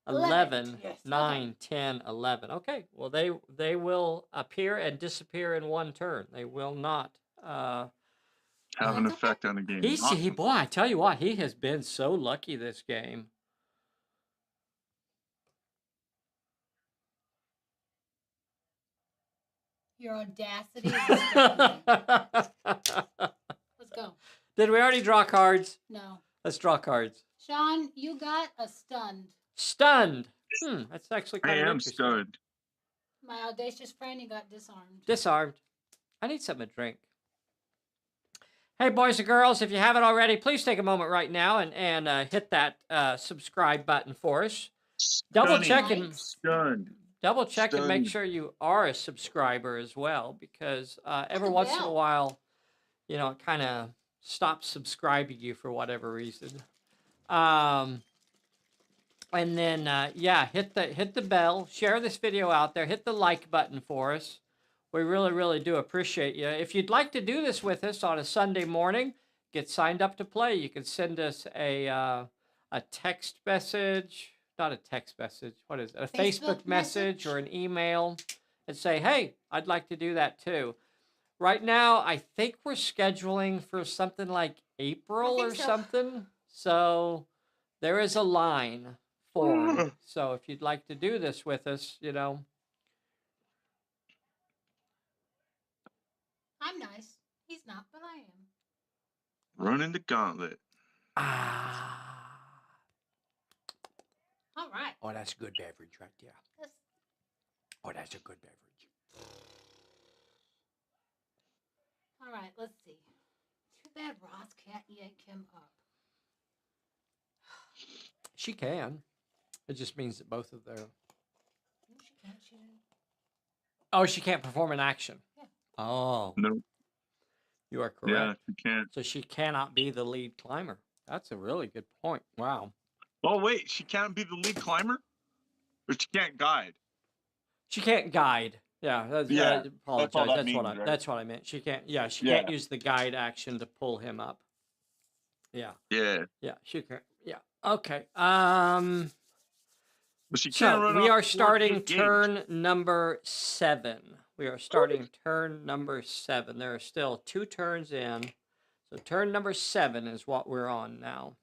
11, Yes, 9, 10, 11. Okay, well, they will appear and disappear in one turn. They will not. Have an That's okay. effect on the game. He, Awesome. boy, I tell you what, he has been so lucky this game. Your audacity is astounding. Let's go. Did we already draw cards? No. Let's draw cards. Sean, you got a stunned. Stunned. That's actually I kind of am interesting. stunned. My audacious friend, he got disarmed. Disarmed. I need something to drink. Hey, boys and girls, if you haven't already, please take a moment right now and hit that subscribe button for us. Double check and Stunned. make Stunned. sure you are a subscriber as well, because every the once in a bell. while, it kind of stops subscribing you for whatever reason. And then hit the bell, share this video out there, hit the like button for us. We really, really do appreciate you. If you'd like to do this with us on a Sunday morning, get signed up to play. You can send us a text message, not a text message. What is it? A Facebook message or an email, and say, hey, I'd like to do that too. Right now, I think we're scheduling for something like April I think or so. something. So there is a line formed. So if you'd like to do this with us, I'm nice. He's not, but I am. Running the gauntlet. All right. Oh, that's a good beverage right there. Let's- Oh, that's a good beverage. All right, let's see. Too bad Ross can't yank him up. She can. It just means that both of their... No, she can't. She didn't. Oh, she can't perform an action. Yeah. Oh, No. you are correct. Yeah, you can't. So she cannot be the lead climber. That's a really good point. Wow. Oh wait, she can't be the lead climber, or she can't guide. She can't guide. Yeah, Yeah, I that's all apologize. that means, right? That's what I meant. She can't. Yeah, she Yeah, can't use the guide action to pull him up. Yeah, yeah. yeah, she can't. Yeah. Okay. But she can't So run we off are before starting Gage. turn number 7. We are starting turn number 7. There are still 2 turns in. So turn number 7 is what we're on now.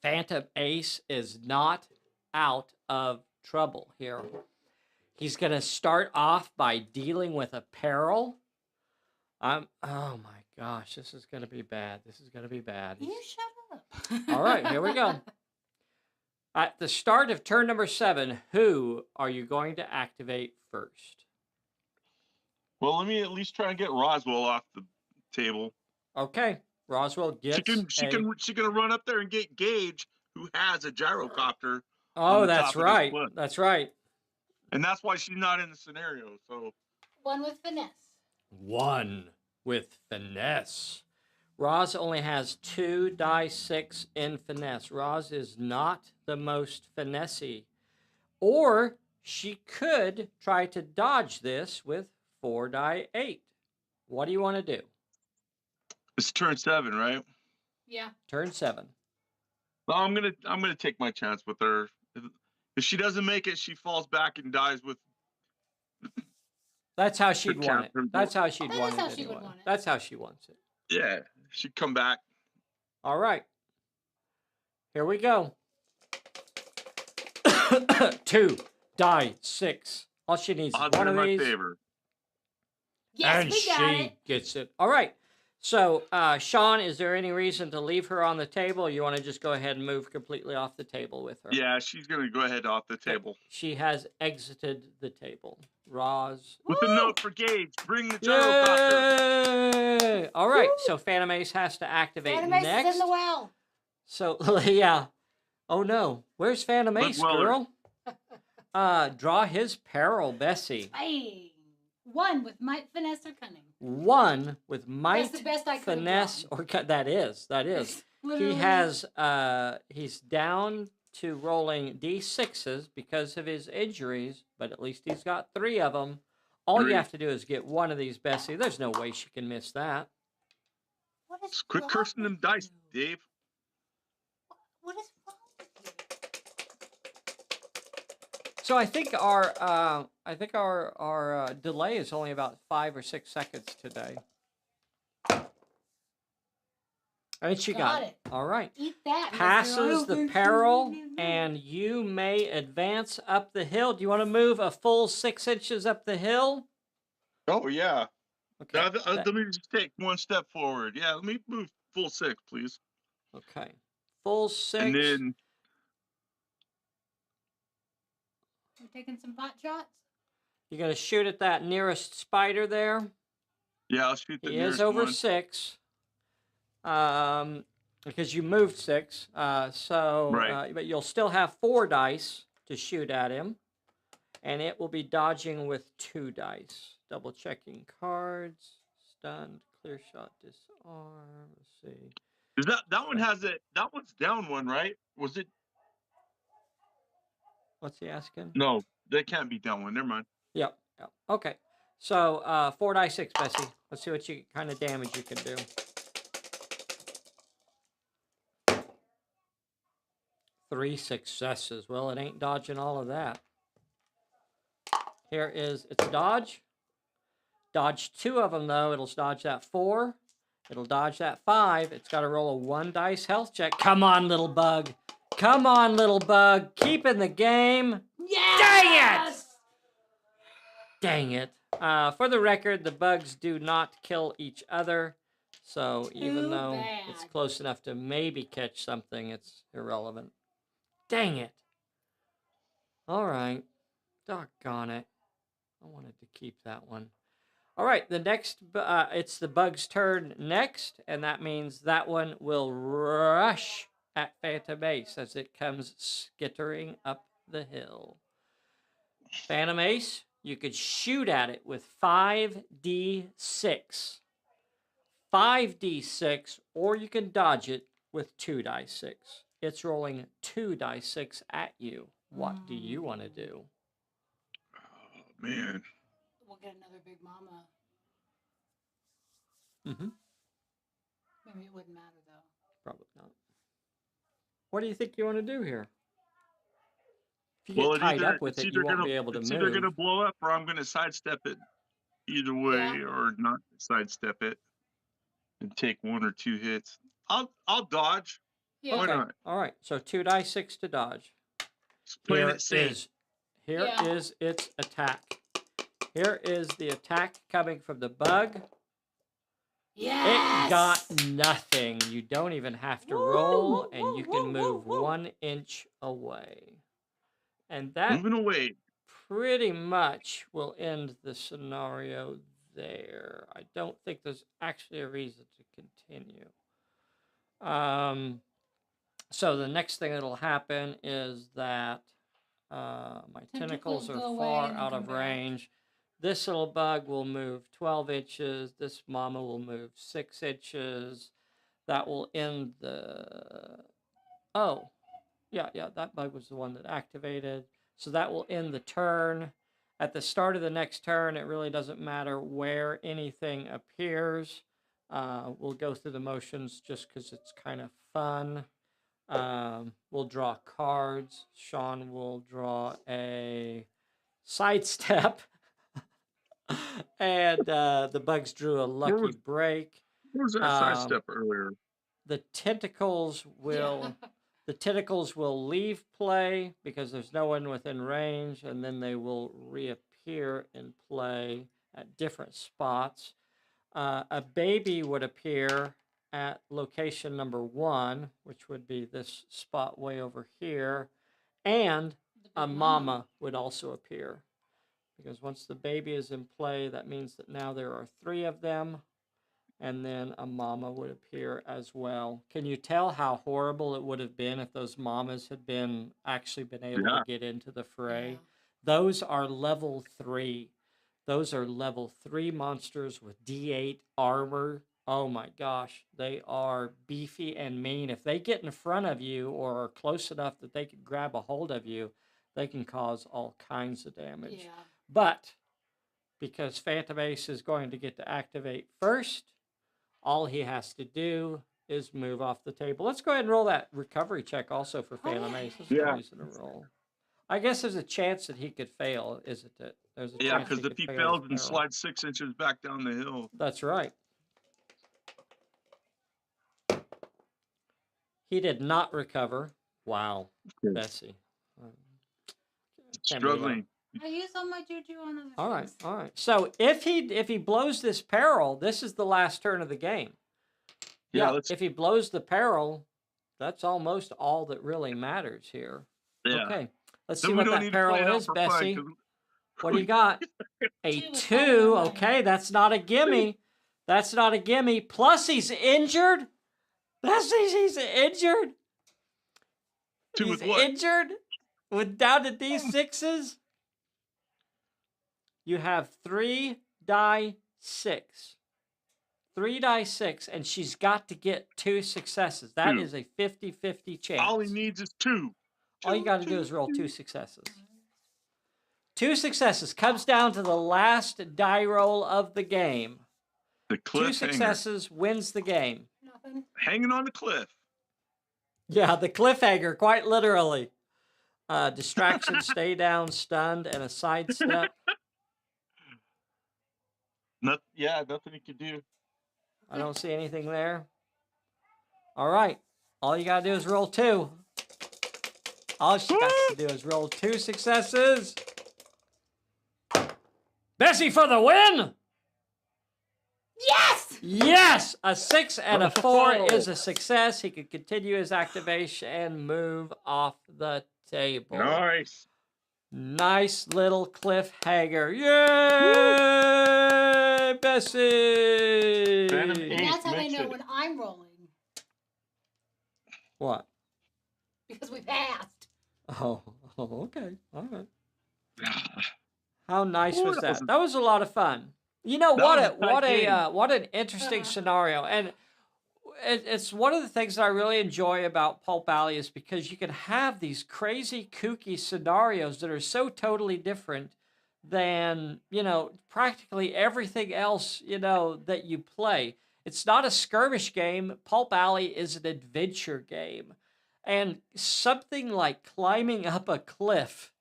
Phantom Ace is not out of trouble here. He's going to start off by dealing with a peril. Oh my gosh, this is going to be bad. This is going to be bad. You shut up. All right, here we go. At the start of turn number 7, who are you going to activate first? Well, let me at least try and get Roswell off the table. Okay, Roswell She gets she can run up there and get Gage, who has a gyrocopter on Oh, the that's top of this right. cliff. That's right. And that's why she's not in the scenario. So 1 with finesse. 1 with finesse. Roz only has 2 die 6 in finesse. Roz is not the most finessey. Or she could try to dodge this with 4 die 8. What do you want to do? it's turn 7, right? Yeah. Turn 7. Well, I'm gonna take my chance with her. If she doesn't make it, she falls back and dies with That's how the she'd want chance. it. That's how she'd That want is it how she would anyway. want it. That's how she wants it. Yeah, she'd come back. All right. Here we go. 2 die 6. All she needs is Odds one are of in my these. favor. Yes, And we got she it. gets it. All right. So, Sean, is there any reason to leave her on the table? Or you want to just go ahead and move completely off the table with her? Yeah, she's gonna go ahead off the Okay. table. She has exited the table. Roz. With a Woo! note for Gage, bring the gyrocopter. Yay! All right. Woo! So Phantom Ace has to activate Phantom Ace is next. in the well. So yeah. Oh no. Where's Phantom Look, Ace, Weller. girl? Draw his peril, Bessie. Bang. 1 with might, finesse, or cunning. 1 with might, That's the best I could have finesse, drawn. or that is. He Literally. has he's down to rolling d6s because of his injuries, but at least he's got 3 of them. All 3. you have to do is get 1 of these, Bessie. There's no way she can miss that. What is Just quit wrong cursing with them dice, you? Dave. What is wrong with you? So I think our delay is only about 5 or 6 seconds today. And she got it. All right. Eat that. Passes Mr. the Overton. peril, and you may advance up the hill. Do you want to move a full 6 inches up the hill? Oh yeah. Okay. Now, let me just take 1 step forward. Yeah, let me move full 6, please. Okay. Full 6. And then We're taking some pot shots. You're going to shoot at that nearest spider there. yeah, I'll shoot the He nearest is over one. 6. Because you moved 6. Right. But you'll still have 4 dice to shoot at him. And it will be dodging with 2 dice. Double checking cards. Stunned, clear shot, disarm. Let's see. Is that one has it? That one's down 1, right? Was it? What's he asking? No, that can't be down 1. Never mind. Yep. Okay. So 4 die 6, Bessie. Let's see what kind of damage you can do. Three successes. Well, it ain't dodging all of that. Here is its dodge. Dodge 2 of them, though. It'll dodge that 4. It'll dodge that 5. It's got to roll a 1 dice health check. Come on, little bug. Come on, little bug. Keep in the game. Yes! Dang it. For the record, the bugs do not kill each other. So even Too though bad. it's close enough to maybe catch something, it's irrelevant. Dang it. All right. Doggone it. I wanted to keep that one. All right, the next, it's the bug's turn next, and that means that one will rush at Phantom Ace as it comes skittering up the hill. Phantom Ace, you could shoot at it with 5d6. 5d6, or you can dodge it with 2 die 6. It's rolling 2 die 6 at you. What do you want to do? Oh man. we'll get another big mama. Mm-hmm. Maybe it wouldn't matter though. Probably not. What do you think you want to do here? If you Well, get tied up with it, you won't be able to it's either move. gonna blow up or I'm gonna sidestep it either way, Yeah. or not sidestep it and take 1 or 2 hits. I'll dodge. Yeah. Why Okay. not? All right. So 2 die 6 to dodge. Just playing Here it safe. is its attack. Here is the attack coming from the bug. Yes. It got nothing. You don't even have to roll, and you can move 1 inch away. And that Moving away. pretty much will end the scenario there. I don't think there's actually a reason to continue. So the next thing that'll happen is that my tentacles are go away far and then out come of back. range. This little bug will move 12 inches. This mama will move 6 inches. That will end the... Oh, yeah, that bug was the one that activated. So that will end the turn. At the start of the next turn, it really doesn't matter where anything appears. We'll go through the motions just because it's kind of fun. We'll draw cards. Sean will draw a sidestep. And the bugs drew a lucky break. Where was that sidestep earlier? The tentacles will leave play because there's no one within range, and then they will reappear in play at different spots. A baby would appear at location number 1, which would be this spot way over here, and a mama would also appear. Because once the baby is in play, that means that now there are 3 of them, and then a mama would appear as well. Can you tell how horrible it would have been if those mamas had actually been able to get into the fray? Yeah. Those are level 3. Those are level 3 monsters with D8 armor. Oh my gosh, they are beefy and mean. If they get in front of you or are close enough that they can grab a hold of you, they can cause all kinds of damage. Yeah. But because Phantom Ace is going to get to activate first, all he has to do is move off the table. Let's go ahead and roll that recovery check also for Phantom Ace. There's no reason to roll. I guess there's a chance that he could fail, isn't it? There's a chance because if he could fails his and barrel. slides 6 inches back down the hill. That's right. He did not recover. Wow, Okay. Bessie. Struggling. I use all my juju on other All right, things. all right. So if he blows this peril, this is the last turn of the game. Yeah, If he blows the peril, that's almost all that really matters here. Yeah. Okay, let's Then see we what don't that need to play it peril out is, for fun, Bessie. 'cause What do you got? A 2 with 2. fire. Okay, that's not a gimme. That's not a gimme. Plus, he's injured. Bessie, he's injured. 2 He's with what? injured with down to D6s. You have 3 die 6. 3 die 6, and she's got to get 2 successes. That 2. is a 50-50 chance. All he needs is 2. All you got to do is roll 2 successes. 2 successes comes down to the last die roll of the game. The 2 cliffhanger. successes wins the game. Nothing. Hanging on the cliff. Yeah, the cliffhanger, quite literally. Distraction, stay down, stunned, and a sidestep. Nothing he could do. I don't see anything there. All right. All you got to do is roll 2. All she got to do is roll 2 successes. Bessie for the win! Yes! Yes! A 6 and a 4 is a success. He could continue his activation and move off the table. Nice. Nice little cliffhanger. Yay! Bessie! Phantom And Ace that's how I makes know it. when I'm rolling. What? Because we passed. Oh, okay. All right. How nice Ooh, was that that? was- That was a lot of fun. You know That was a tight game. what an interesting scenario, and it's one of the things that I really enjoy about Pulp Alley is because you can have these crazy, kooky scenarios that are so totally different than, practically everything else, that you play. It's not a skirmish game. Pulp Alley is an adventure game. And something like climbing up a cliff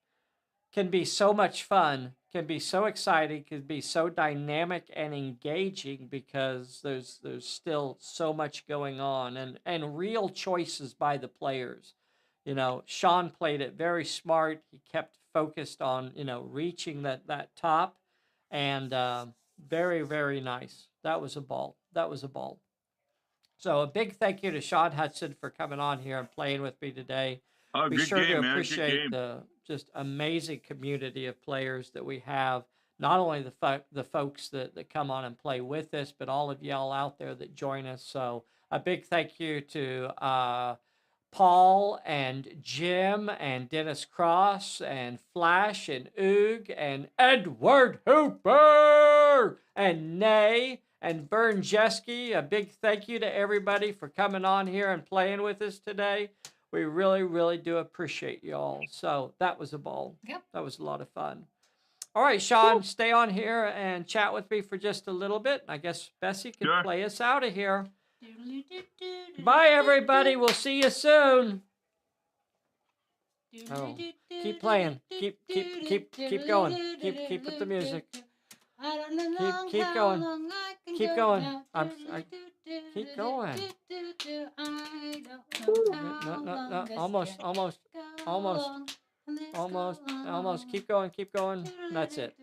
can be so much fun, can be so exciting, can be so dynamic and engaging because there's still so much going on and real choices by the players. Sean played it very smart. He kept focused on, reaching that top, and very, very nice. That was a ball. That was a ball. So a big thank you to Sean Hudson for coming on here and playing with me today. Oh, We good sure do game, man. Good appreciate game. the just amazing community of players that we have. Not only the folks that come on and play with us, but all of y'all out there that join us. So a big thank you to Paul and Jim and Dennis Cross and Flash and Oog and Edward Hooper and Nay and Vern Jeske. A big thank you to everybody for coming on here and playing with us today. We really, really do appreciate y'all. So that was a ball. Yep. That was a lot of fun. All right, Sean, stay on here and chat with me for just a little bit. I guess Bessie can Sure. play us out of here. Bye, everybody. We'll see you soon. Oh, keep playing. Keep going. Keep with the music. Keep going. Keep going. Keep going. No. Almost. Keep going. That's it.